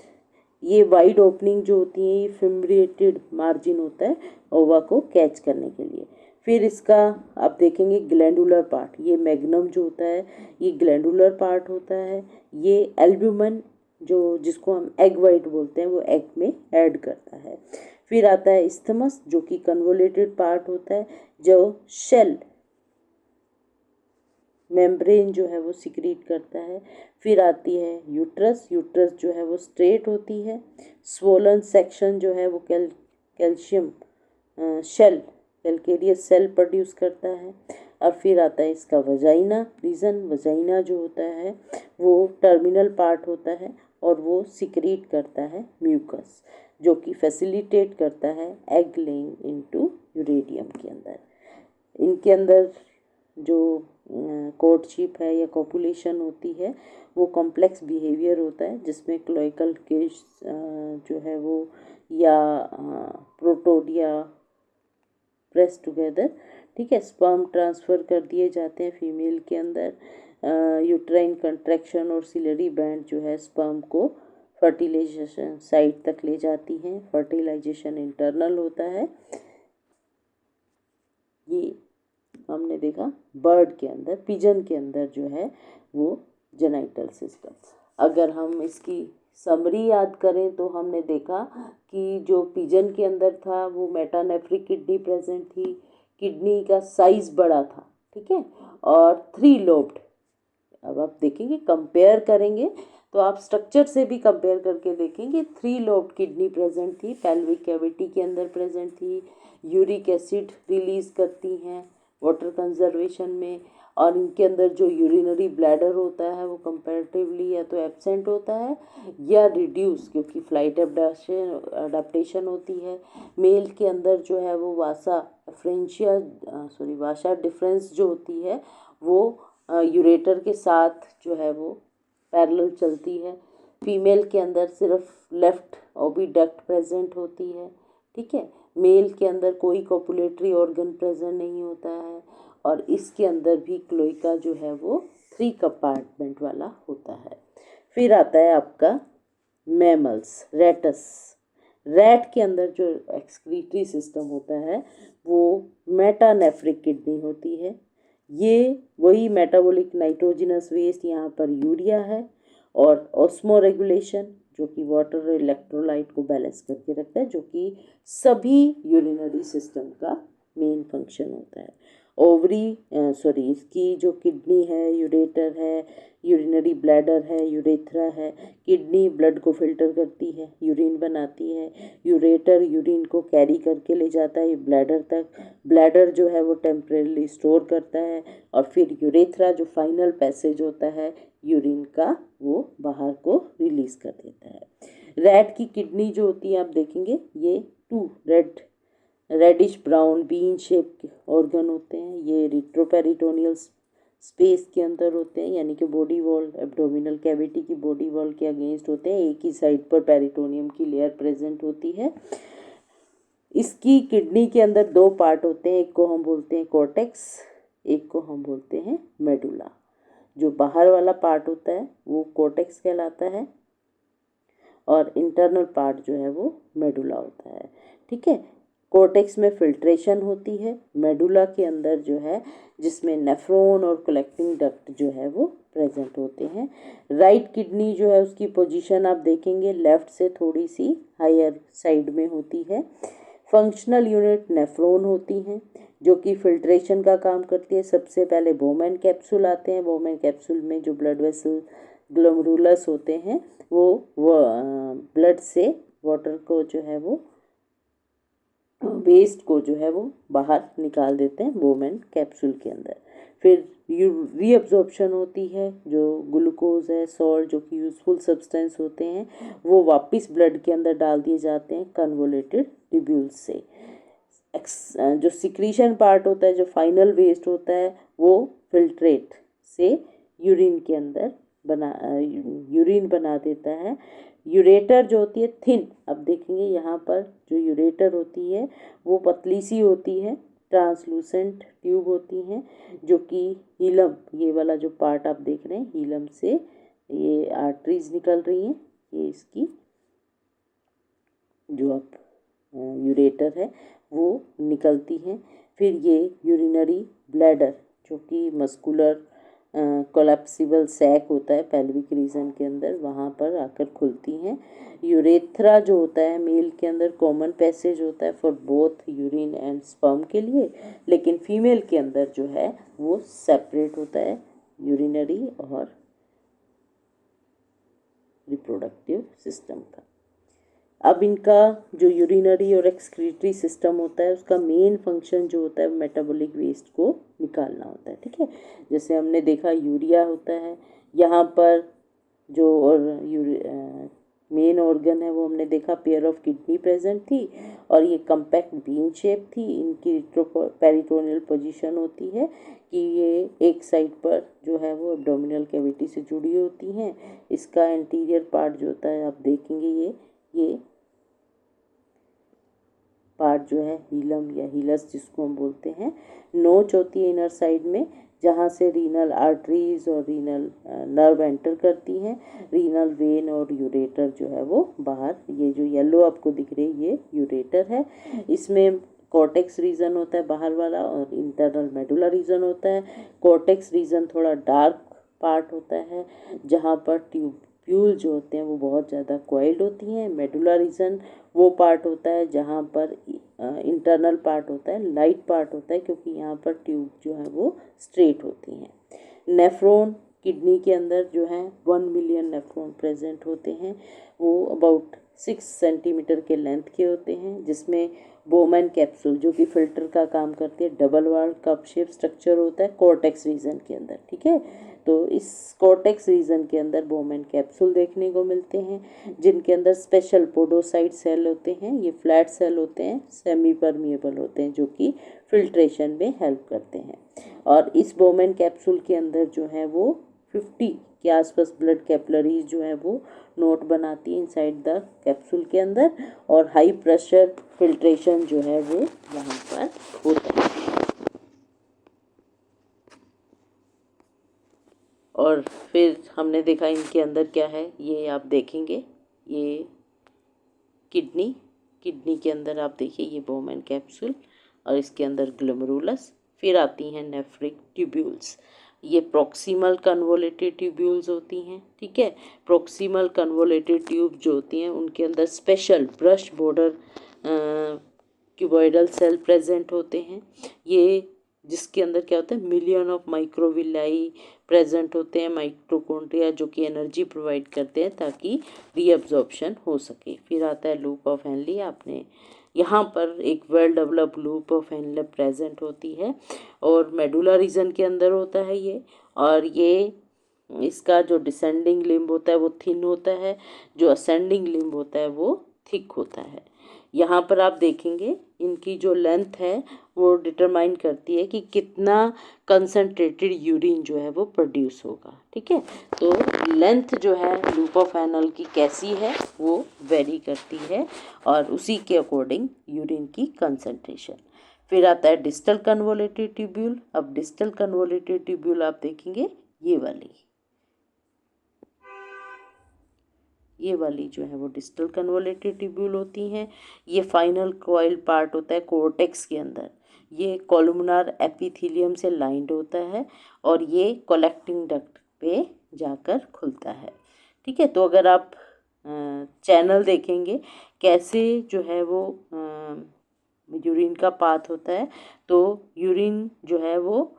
ये वाइड ओपनिंग जो होती है, ये फिम्ब्रेटेड मार्जिन होता है ओवा को कैच करने के लिए। फिर इसका आप देखेंगे ग्लैंडुलर पार्ट, ये मैग्नम जो होता है ये ग्लैंडुलर पार्ट होता है। ये एल्ब्यूमन जो जिसको हम एग वाइट बोलते हैं, वो एग में ऐड करता है। फिर आता है इस्थमस, जो कि कन्वोलेटेड पार्ट होता है, जो शेल मेम्ब्रेन जो है वो सिक्रीट करता है। फिर आती है यूट्रस, यूट्रस जो है वो स्ट्रेट होती है। स्वोलन सेक्शन जो है वो calcium shell, calcareous shell produce करता है। अब फिर आता है इसका वजाइना रीजन, वजाइना जो होता है वो टर्मिनल पार्ट होता है और वो सिक्रीट करता है म्यूकस, जो कि फैसिलिटेट करता है एग लेइंग इनटू यूरेडियम के अंदर। इनके अंदर जो कोर्टशिप है या कॉपुलेशन होती है, वो कॉम्प्लेक्स बिहेवियर होता है, जिसमें क्लोइकल केस जो है वो या प्रोटोडिया प्रेस टुगेदर, ठीक है, स्पर्म ट्रांसफ़र कर दिए जाते हैं फीमेल के अंदर। यूट्राइन कंट्रैक्शन और सिलरी बैंड जो है स्पर्म को फर्टिलाइजेशन साइट तक ले जाती हैं। फर्टिलाइजेशन इंटरनल होता है। ये हमने देखा बर्ड के अंदर, पिजन के अंदर जो है वो जेनाइटल सिस्टम। अगर हम इसकी समरी याद करें तो हमने देखा कि जो पिजन के अंदर था वो मेटानेफ्रिक किडनी प्रेजेंट थी, किडनी का साइज बड़ा था, ठीक है, और 3 लोब्ड। अब आप देखेंगे, कंपेयर करेंगे तो आप स्ट्रक्चर से भी कंपेयर करके देखेंगे। 3 लोब्ड किडनी प्रेजेंट थी, पेल्विक कैविटी के अंदर प्रेजेंट थी, यूरिक एसिड रिलीज करती हैं वाटर कंजर्वेशन में, और इनके अंदर जो यूरिनरी ब्लैडर होता है वो कंपैरेटिवली या तो एब्सेंट होता है या रिड्यूस, क्योंकि फ्लाइट अडेप्टेशन होती है। मेल के अंदर जो है वो वासा डिफरेंस जो होती है वो यूरेटर के साथ जो है वो पैरेलल चलती है। फीमेल के अंदर सिर्फ लेफ्ट ओविडक्ट प्रेजेंट होती है, ठीक है। मेल के अंदर कोई कोपुलेटरी ऑर्गन प्रेजेंट नहीं होता है, और इसके अंदर भी क्लोइका जो है वो 3 कंपार्टमेंट वाला होता है। फिर आता है आपका मैमल्स, रैटस। रैट के अंदर जो एक्सक्रीटरी सिस्टम होता है वो मेटानेफ्रिक किडनी होती है। ये वही मेटाबॉलिक नाइट्रोजिनस वेस्ट, यहाँ पर यूरिया है, और ऑस्मो रेगुलेशन जो कि वाटर और इलेक्ट्रोलाइट को बैलेंस करके रखता है, जो कि सभी यूरिनरी सिस्टम का मेन फंक्शन होता है। इसकी जो किडनी है, यूरेटर है, यूरिनरी ब्लैडर है, यूरेथ्रा है। किडनी ब्लड को फिल्टर करती है, यूरिन बनाती है। यूरेटर यूरिन को कैरी करके ले जाता है ब्लैडर तक। ब्लैडर जो है वो टेम्परेली स्टोर करता है, और फिर यूरेथ्रा जो फाइनल पैसेज होता है यूरिन का, वो बाहर को रिलीज कर देता है। रैट की किडनी जो होती है आप देखेंगे, ये 2 रेडिश ब्राउन बीन शेप के ऑर्गन होते हैं। ये रिट्रोपेरिटोनियल स्पेस के अंदर होते हैं, यानी कि बॉडी वॉल, एब्डोमिनल कैविटी की बॉडी वॉल के अगेंस्ट होते हैं। एक ही साइड पर पेरिटोनियम की लेयर प्रेजेंट होती है। इसकी किडनी के अंदर 2 पार्ट होते हैं, एक को हम बोलते हैं कॉर्टेक्स, एक को हम बोलते हैं मेडुला। जो बाहर वाला पार्ट होता है वो कॉर्टेक्स कहलाता है, और इंटरनल पार्ट जो है वो मेडुला होता है, ठीक है। कॉर्टेक्स में फिल्ट्रेशन होती है, मेडुला के अंदर जो है जिसमें नेफ्रॉन और कलेक्टिंग डक्ट जो है वो प्रेजेंट होते हैं। राइट किडनी जो है उसकी पोजीशन आप देखेंगे लेफ्ट से थोड़ी सी हायर साइड में होती है। फंक्शनल यूनिट नेफ्रॉन होती हैं जो कि फिल्ट्रेशन का काम करती है। सबसे पहले बोमेन कैप्सूल आते हैं। बोमेन कैप्सूल में जो ब्लड वेसल ग्लोमेरुलस होते हैं वो ब्लड से वाटर को जो है वो वेस्ट को जो है वो बाहर निकाल देते हैं बोमेन कैप्सूल के अंदर। फिर रीअब्जॉर्प्शन होती है, जो ग्लूकोज है, सॉल्ट जो कि यूजफुल सब्सटेंस होते हैं, वो वापस ब्लड के अंदर डाल दिए जाते हैं कन्वोलेटेड ट्यूब्यूल्स से। जो सिक्रीशन पार्ट होता है, जो फाइनल वेस्ट होता है, वो फिल्ट्रेट से यूरिन के अंदर यूरिन बना देता है। यूरेटर जो होती है थिन, अब देखेंगे यहाँ पर जो यूरेटर होती है वो पतली सी होती है, ट्रांसलूसेंट ट्यूब होती हैं, जो कि हीलम, ये वाला जो पार्ट आप देख रहे हैं हीलम से ये आर्टरीज निकल रही हैं, ये इसकी जो आप यूरेटर है वो निकलती हैं। फिर ये यूरिनरी ब्लैडर जो कि मस्कुलर कोलैप्सिबल सैक होता है पेल्विक रीजन के अंदर, वहाँ पर आकर खुलती हैं। यूरेथ्रा जो होता है मेल के अंदर कॉमन पैसेज होता है for both urine and sperm के लिए, लेकिन फीमेल के अंदर जो है वो सेपरेट होता है यूरिनरी और रिप्रोडक्टिव सिस्टम का। अब इनका जो यूरिनरी और एक्सक्रीटरी सिस्टम होता है उसका मेन फंक्शन जो होता है मेटाबॉलिक वेस्ट को निकालना होता है, ठीक है। जैसे हमने देखा यूरिया होता है यहाँ पर, जो और मेन ऑर्गन है वो हमने देखा पेयर ऑफ किडनी प्रेजेंट थी, और ये कम्पैक्ट बीन शेप थी। इनकी पेरिटोनियल पोजीशन होती है कि ये एक साइड पर जो है वो एब्डोमिनल कैविटी से जुड़ी होती हैं। इसका एंटीरियर पार्ट जो होता है आप देखेंगे ये पार्ट जो है हीलम या हीलस जिसको हम बोलते हैं, नोच होती है इनर साइड में, जहाँ से रीनल आर्टरीज और रीनल नर्व एंटर करती हैं। रीनल वेन और यूरेटर जो है वो बाहर, ये जो येलो आपको दिख रही है ये यूरेटर है। इसमें कॉर्टेक्स रीजन होता है बाहर वाला और इंटरनल मेडुला रीजन होता है। कॉर्टेक्स रीजन थोड़ा डार्क पार्ट होता है जहाँ पर ट्यूब्यूल जो होते हैं वो बहुत ज़्यादा कॉइल्ड होती हैं। मेडुला रीजन वो पार्ट होता है जहाँ पर इंटरनल पार्ट होता है, लाइट पार्ट होता है, क्योंकि यहाँ पर ट्यूब जो है वो स्ट्रेट होती हैं। नेफ्रॉन किडनी के अंदर जो है 1 मिलियन नेफ्रॉन प्रेजेंट होते हैं, वो अबाउट 6 सेंटीमीटर के लेंथ के होते हैं, जिसमें बोमैन कैप्सूल जो कि फिल्टर का काम करती है, double wall cup shape structure होता है कॉर्टेक्स रीजन के अंदर, ठीक है। तो इस कॉर्टेक्स रीजन के अंदर बोमैन कैप्सूल देखने को मिलते हैं, जिनके अंदर स्पेशल पोडोसाइट सेल होते हैं। ये फ्लैट सेल होते हैं, सेमी परमिएबल होते हैं, जो कि फिल्ट्रेशन में हेल्प करते हैं। और इस बोमैन कैप्सूल के अंदर जो है वो 50 के आसपास ब्लड कैपिलरीज जो है वो नोट बनाती है इनसाइड द कैप्सूल के अंदर, और हाई प्रेशर फिल्ट्रेशन जो है वो वहाँ पर होता है। और फिर हमने देखा इनके अंदर क्या है, ये आप देखेंगे ये किडनी के अंदर आप देखिए ये बोमैन कैप्सूल और इसके अंदर ग्लोमेरुलस, फिर आती हैं नेफ्रिक ट्यूब्यूल्स। ये प्रॉक्सिमल कन्वोलेटेड ट्यूब्यूल्स होती हैं, ठीक है। प्रॉक्सिमल कन्वोलेटेड ट्यूब जो होती हैं उनके अंदर special brush border cuboidal cell present होते हैं। ये जिसके अंदर क्या होता है मिलियन ऑफ माइक्रोविलाई प्रेजेंट होते हैं, माइटोकॉन्ड्रिया जो कि एनर्जी प्रोवाइड करते हैं ताकि रीअब्जॉर्प्शन हो सके। फिर आता है लूप ऑफ हेनली, आपने यहाँ पर एक well develop loop of Henle present होती है और मेडुला रीजन के अंदर होता है ये, और ये इसका जो डिसेंडिंग लिम्ब होता है वो थिन होता है, जो असेंडिंग लिम्ब होता है वो थिक होता है। यहाँ पर आप देखेंगे इनकी जो लेंथ है वो डिटरमाइन करती है कि कितना कंसनट्रेटेड यूरिन जो है वो प्रोड्यूस होगा, ठीक है। तो लेंथ जो है लूप ऑफ एनल की कैसी है वो वेरी करती है और उसी के अकॉर्डिंग यूरिन की कंसनट्रेशन। फिर आता है डिस्टल कन्वोलेटेड ट्यूब्यूल। अब डिस्टल कन्वोलेटेड ट्यूब्यूल आप देखेंगे ये वाली जो है वो डिस्टल कन्वोलेटेड ट्यूब्यूल होती हैं। ये फाइनल कॉइल पार्ट होता है कोर्टेक्स के अंदर, ये कोलुमनार एपिथेलियम से लाइंड होता है और ये कलेक्टिंग डक्ट पे जाकर खुलता है, ठीक है। तो अगर आप चैनल देखेंगे कैसे जो है वो यूरिन का पाथ होता है, तो यूरिन जो है वो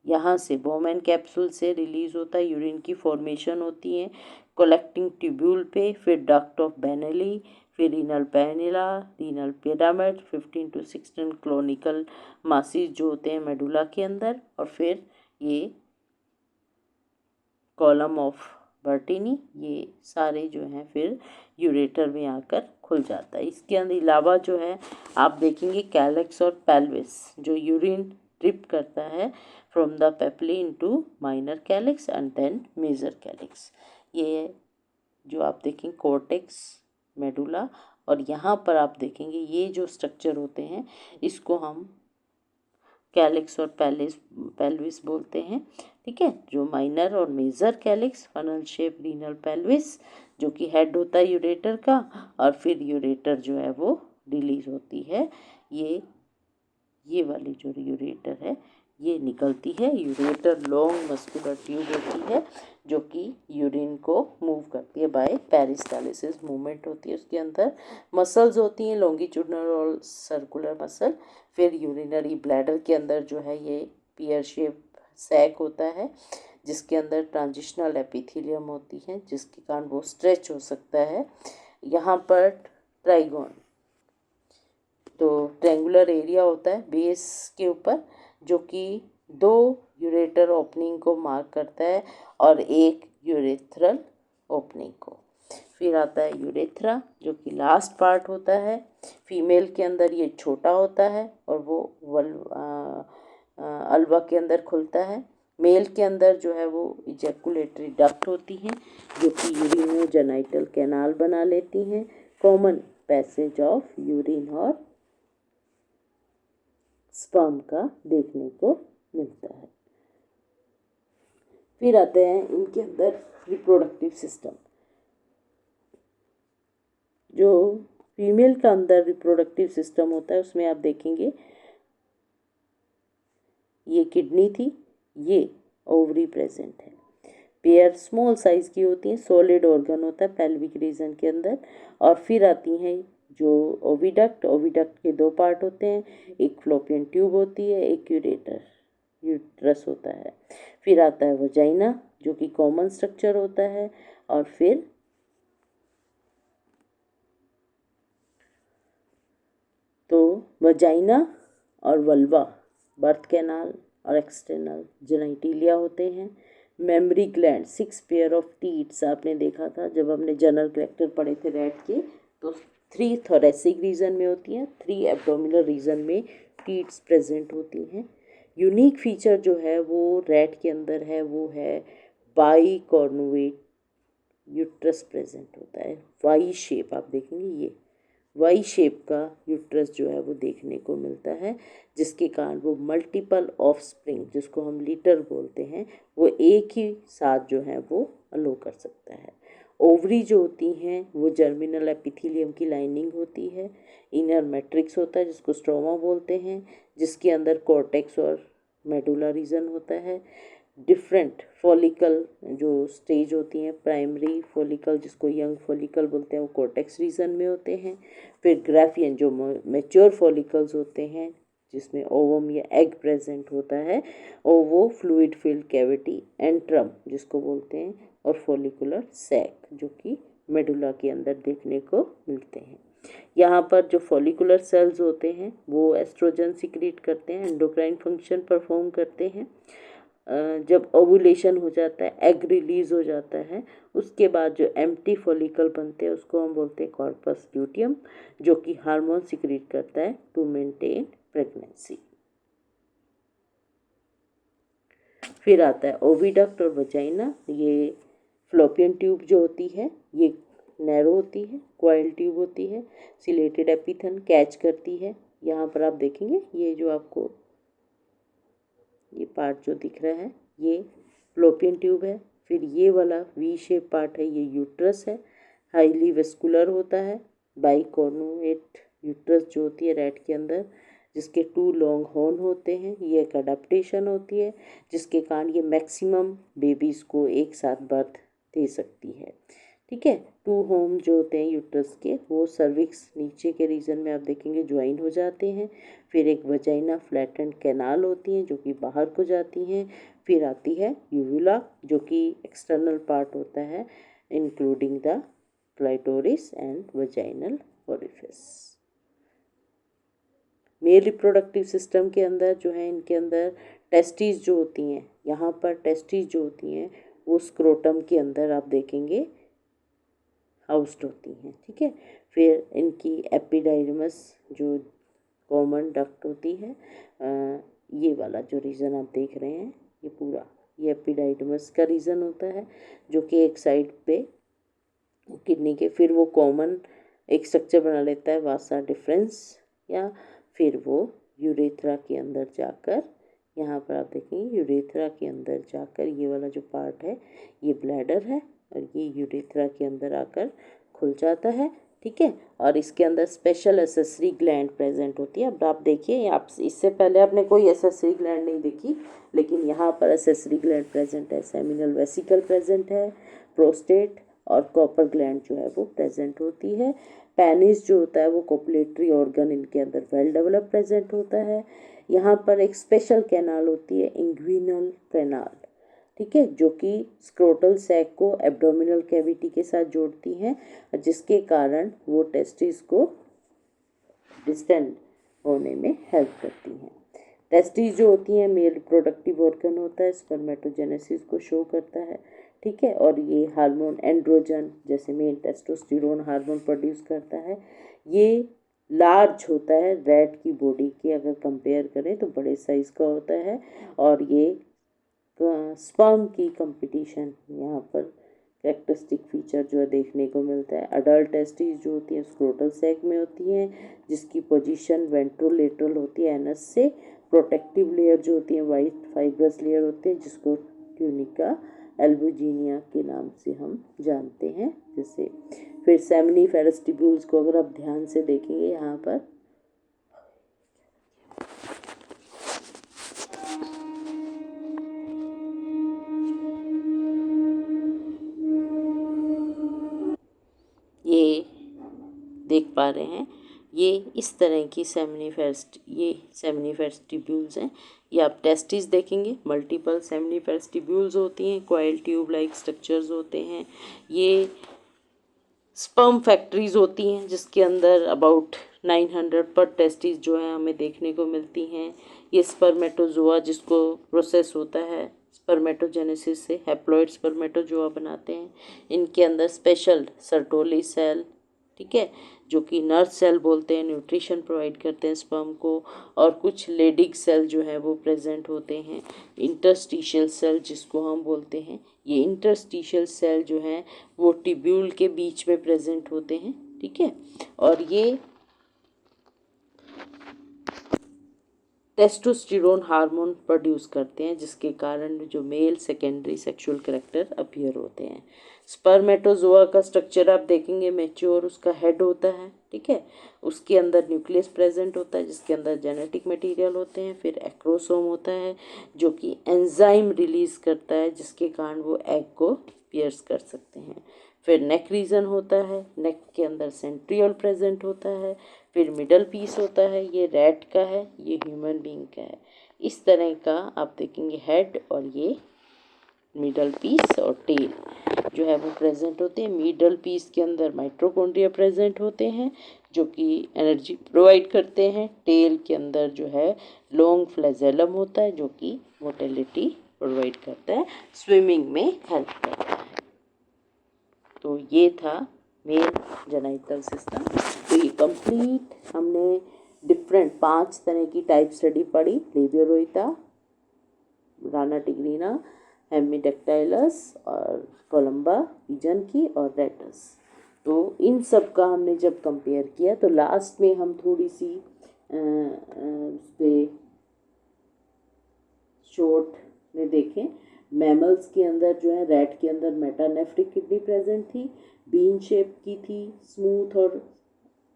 यहाँ से बोमैन कैप्सूल से रिलीज होता है, यूरिन की फॉर्मेशन होती है कलेक्टिंग ट्यूब्यूल पे, फिर डक्ट ऑफ बेनेली, फिर renal papilla, renal pyramid, 15 to 16 conical masses जो होते हैं मेडुला के अंदर, और फिर ये कॉलम ऑफ बर्टिनी, ये सारे जो हैं फिर यूरेटर में आकर खुल जाता है। इसके अलावा जो है आप देखेंगे कैलेक्स और पेल्विस, जो यूरिन ड्रिप करता है from the papilla into minor calyx and then major calyx. ये जो आप देखेंगे कॉर्टेक्स, मेडुला, और यहाँ पर आप देखेंगे ये जो स्ट्रक्चर होते हैं इसको हम कैलिक्स और पेल्विस बोलते हैं। ठीक है, जो माइनर और major calyx, funnel shape renal pelvis जो कि हेड होता है यूरेटर का, और फिर यूरेटर जो है वो रिलीज होती है। ये वाली जो यूरेटर है ये निकलती है। यूरेटर लॉन्ग मस्कुलर ट्यूब होती है जो कि यूरिन को मूव करती है बाय पेरिस्टालिसिस मूवमेंट होती है। उसके अंदर मसल्स होती हैं, लॉन्गिट्यूडनल और सर्कुलर मसल। फिर यूरिनरी ब्लैडर के अंदर जो है ये पियर शेप सैक होता है जिसके अंदर ट्रांजिशनल एपिथेलियम होती है जिसके कारण वो स्ट्रेच हो सकता है। यहाँ पर ट्राइगोन तो ट्रेंगुलर एरिया होता है बेस के ऊपर जो कि 2 यूरेटर ओपनिंग को मार्क करता है और 1 यूरेथ्रल ओपनिंग को। फिर आता है यूरेथ्रा जो कि लास्ट पार्ट होता है। फीमेल के अंदर ये छोटा होता है और वो अल्वा के अंदर खुलता है। मेल के अंदर जो है वो इजैकुलेटरी डक्ट होती हैं जो कि यूरिनोजेनाइटल कैनाल बना लेती हैं। कॉमन पैसेज ऑफ यूरिन और स्पर्म का देखने को मिलता है। फिर आते हैं इनके अंदर रिप्रोडक्टिव सिस्टम। जो फीमेल का अंदर रिप्रोडक्टिव सिस्टम होता है उसमें आप देखेंगे ये किडनी थी, ये ओवरी प्रेजेंट है। पेयर स्मॉल साइज की होती हैं, सॉलिड ऑर्गन होता है पेल्विक रीजन के अंदर। और फिर आती हैं जो ओविडक्ट। ओविडक्ट के 2 पार्ट होते हैं, एक फ्लोपियन ट्यूब होती है, एक यूट्रस होता है। फिर आता है वजाइना जो कि कॉमन स्ट्रक्चर होता है। और फिर तो वजाइना और वल्वा बर्थ कैनाल और एक्सटर्नल जेनिटलिया होते हैं। Mammary gland 6 pair of tits आपने देखा था जब हमने जनरल कैरेक्टर पढ़े थे रैट के, तो 3 थोरेसिक रीजन में होती हैं, 3 एब्डोमिनल रीजन में टीट्स प्रेजेंट होती हैं। यूनिक फीचर जो है वो रैट के अंदर है वो है बाई कॉर्नुएट यूट्रस प्रेजेंट होता है। वाई शेप आप देखेंगे, ये वाई शेप का यूट्रस जो है वो देखने को मिलता है जिसके कारण वो मल्टीपल ऑफस्प्रिंग जिसको हम लीटर बोलते हैं वो एक ही साथ जो है वो अलो कर सकता है। ओवरी जो होती हैं वो जर्मिनल एपिथेलियम की लाइनिंग होती है। इनर मैट्रिक्स होता है जिसको स्ट्रोमा बोलते हैं जिसके अंदर कॉर्टेक्स और मेडुला रीजन होता है। डिफरेंट फॉलिकल जो स्टेज होती हैं, प्राइमरी फॉलिकल जिसको यंग फॉलिकल बोलते हैं वो कॉर्टेक्स रीजन में होते हैं। फिर ग्राफियन जो मैच्योर फॉलिकल्स होते हैं जिसमें ओवम या एग प्रेजेंट होता है और वो फ्लूइड फिल्ड कैविटी एंट्रम जिसको बोलते हैं, और फॉलिकुलर सैक जो कि मेडुला के अंदर देखने को मिलते हैं। यहाँ पर जो फॉलिकुलर सेल्स होते हैं वो एस्ट्रोजन सिक्रीट करते हैं, एंडोक्राइन फंक्शन परफॉर्म करते हैं। जब ओवुलेशन हो जाता है, एग रिलीज हो जाता है, उसके बाद जो एम्प्टी फॉलिकल बनते हैं उसको हम बोलते हैं कॉर्पस ल्यूटियम जो कि हार्मोन सिक्रीट करता है टू मेंटेन प्रेगनेंसी। फिर आता है ओविडक्ट और वजाइना। ये फ्लोपियन ट्यूब जो होती है ये नैरो होती है, कॉइल ट्यूब होती है, सिलेटेड एपिथन कैच करती है। यहाँ पर आप देखेंगे ये जो आपको ये पार्ट जो दिख रहा है ये फ्लोपियन ट्यूब है। फिर ये वाला वी शेप पार्ट है ये यूट्रस है, हाईली वेस्कुलर होता है। बाइकॉर्नुएट यूट्रस जो होती है रैट के अंदर जिसके 2 लॉन्ग हॉर्न होते हैं, ये एक अडेप्टेशन होती है जिसके कारण ये मैक्सिमम बेबीज़ को एक साथ बर्थ दे सकती है। ठीक है, 2 होम जो होते हैं यूट्रस के वो सर्विक्स नीचे के रीजन में आप देखेंगे ज्वाइन हो जाते हैं। फिर एक वजाइना फ्लैटेंड कैनाल होती हैं जो कि बाहर को जाती हैं। फिर आती है यूवुला जो कि एक्सटर्नल पार्ट होता है including the clitoris and vaginal orifice. Male reproductive system के अंदर जो है इनके अंदर टेस्टिस जो होती हैं, यहाँ पर टेस्टिस जो होती हैं वो स्क्रोटम के अंदर आप देखेंगे हाउस्ड होती हैं, ठीक है। फिर इनकी एपिडाइडमस जो कॉमन डक्ट होती है, ये वाला जो रीजन आप देख रहे हैं ये पूरा, ये एपिडाइडमस का रीजन होता है जो कि एक साइड पे किडनी के, फिर वो कॉमन एक स्ट्रक्चर बना लेता है वासा डिफरेंस, या फिर वो यूरेथ्रा के अंदर जाकर, यहाँ पर आप देखेंगे यूरेथ्रा के अंदर जाकर ये वाला जो पार्ट है ये ब्लैडर है और ये यूरेथ्रा के अंदर आकर खुल जाता है, ठीक है। और इसके अंदर स्पेशल एसेसरी ग्लैंड प्रेजेंट होती है। अब आप देखिए, आप इससे पहले आपने कोई एसेसरी ग्लैंड नहीं देखी, लेकिन यहाँ पर एसेसरी ग्लैंड प्रेजेंट है, सेमिनल वेसिकल प्रेजेंट है, प्रोस्टेट और कॉपर ग्लैंड जो है वो प्रेजेंट होती है। पेनिस जो होता है वो कोपुलेटरी ऑर्गन इनके अंदर वेल डेवलप प्रेजेंट होता है। यहाँ पर एक स्पेशल कैनाल होती है, इंग्विनल कैनाल, ठीक है, जो कि स्क्रोटल सैक को एब्डोमिनल कैविटी के साथ जोड़ती हैं, जिसके कारण वो टेस्टिस को डिस्टेंड होने में हेल्प करती हैं। टेस्टिस जो होती हैं मेल रिप्रोडक्टिव ऑर्गन होता है, स्पर्मेटोजेनेसिस को शो करता है, ठीक है। और ये हार्मोन एंड्रोजन जैसे मेन टेस्टोस्टेरोन हार्मोन प्रोड्यूस करता है। ये लार्ज होता है रैट की बॉडी के, अगर कंपेयर करें तो बड़े साइज का होता है। और ये स्पर्म की कंपटीशन यहाँ पर कैरेक्टरिस्टिक फीचर जो है देखने को मिलता है। अडल्ट टेस्टिस जो होती है स्क्रोटल सैक में होती हैं, जिसकी पोजीशन वेंट्रोलेटरल होती है एनस से। प्रोटेक्टिव लेयर जो होती है वाइट फाइब्रस लेयर होती है, जिसको ट्यूनिका एल्बुजिनिया के नाम से हम जानते हैं। जैसे फिर सेमिनिफेरस ट्यूब्यूल्स को अगर आप ध्यान से देखेंगे यहाँ पर, ये देख पा रहे हैं, ये इस तरह की सेमिनिफेरस ट्यूब्यूल्स हैं। ये आप टेस्टिस देखेंगे, मल्टीपल सेमिनिफेरस ट्यूब्यूल्स होती हैं, कॉइल ट्यूब लाइक स्ट्रक्चर्स होते हैं। ये स्पर्म फैक्ट्रीज होती हैं जिसके अंदर अबाउट 900 पर टेस्टिस जो है हमें देखने को मिलती हैं। ये स्पर्मेटोजोआ जिसको प्रोसेस होता है स्पर्मेटोजेनेसिस से, हैप्लॉइड स्पर्मेटोजोआ बनाते हैं। इनके अंदर स्पेशल सर्टोली सेल, ठीक है, जो कि नर्स सेल बोलते हैं, न्यूट्रिशन प्रोवाइड करते हैं स्पर्म को। और कुछ लेडिक सेल जो है वो प्रेजेंट होते हैं। इंटरस्टिशियल सेल जिसको हम बोलते हैं, ये इंटरस्टिशियल सेल जो हैं वो ट्यूब्यूल के बीच में प्रेजेंट होते हैं, ठीक है। और ये टेस्टोस्टेरोन हार्मोन प्रोड्यूस करते हैं, जिसके कारण जो male secondary sexual character appear होते हैं। स्पर्मेटोजोआ का स्ट्रक्चर आप देखेंगे मैच्योर, उसका हेड होता है, ठीक है। उसके अंदर न्यूक्लियस प्रेजेंट होता है जिसके अंदर जेनेटिक मटेरियल होते हैं। फिर एक्रोसोम होता है जो कि एंजाइम रिलीज करता है, जिसके कारण वो एग को पियर्स कर सकते हैं। फिर नेक रीजन होता है, नेक के अंदर सेंट्रियोल प्रेजेंट होता है। फिर मिडल पीस होता है, ये रैट का है, ये ह्यूमन बीइंग का है। इस तरह का आप देखेंगे हेड और ये मिडल पीस और टेल जो है वो प्रेजेंट होते हैं। मिडल पीस के अंदर माइटोकॉन्ड्रिया प्रेजेंट होते हैं जो कि एनर्जी प्रोवाइड करते हैं। टेल के अंदर जो है लॉन्ग फ्लैजेलम होता है जो कि मोटिलिटी प्रोवाइड करता है, स्विमिंग में हेल्प करता है। तो ये था मेल जेनाइटल सिस्टम। तो ये कंप्लीट हमने डिफरेंट 5 तरह की टाइप स्टडी पढ़ी, लेबियोरोइटा, राना टिग्रीना, हेमिडेक्टाइलस और कोलम्बा पिजन की और रेटस। तो इन सब का हमने जब कंपेयर किया तो लास्ट में हम थोड़ी सी उस पे शॉर्ट में देखें। मैमल्स के अंदर जो है रैट के अंदर मेटानेफ्रिक किडनी प्रेजेंट थी, बीन शेप की थी, स्मूथ और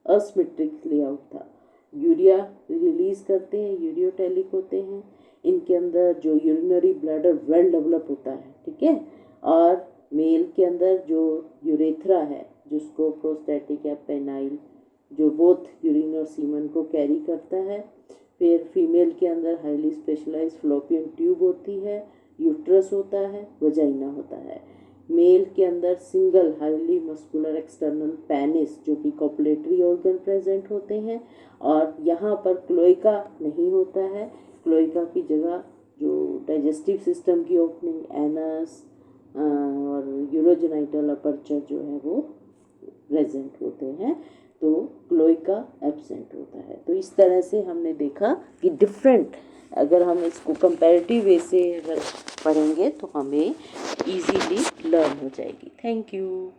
असिमेट्रिक लेआउट था। यूरिया रिलीज करते हैं, यूरियोटेलिक होते हैं। इनके अंदर जो यूरिनरी ब्लैडर वेल डेवलप होता है, ठीक है। और मेल के अंदर जो यूरेथ्रा है जिसको प्रोस्टेटिक या पेनाइल जो बोथ यूरिन और सीमन को कैरी करता है। फिर फीमेल के अंदर हाईली स्पेशलाइज्ड फ्लोपियन ट्यूब होती है, यूट्रस होता है, वजाइना होता है। मेल के अंदर single highly muscular external penis जो कि कोपुलेटरी ऑर्गन प्रेजेंट होते हैं। और यहाँ पर क्लोइका नहीं होता है, क्लोइका की जगह जो डाइजेस्टिव सिस्टम की ओपनिंग एनस, और यूरोजेनाइटल अपर्चर जो है वो प्रेजेंट होते हैं, तो क्लोएका एब्सेंट होता है। तो इस तरह से हमने देखा कि डिफरेंट, अगर हम इसको कंपैरेटिव वे से अगर पढ़ेंगे तो हमें इजीली लर्न हो जाएगी। Thank you.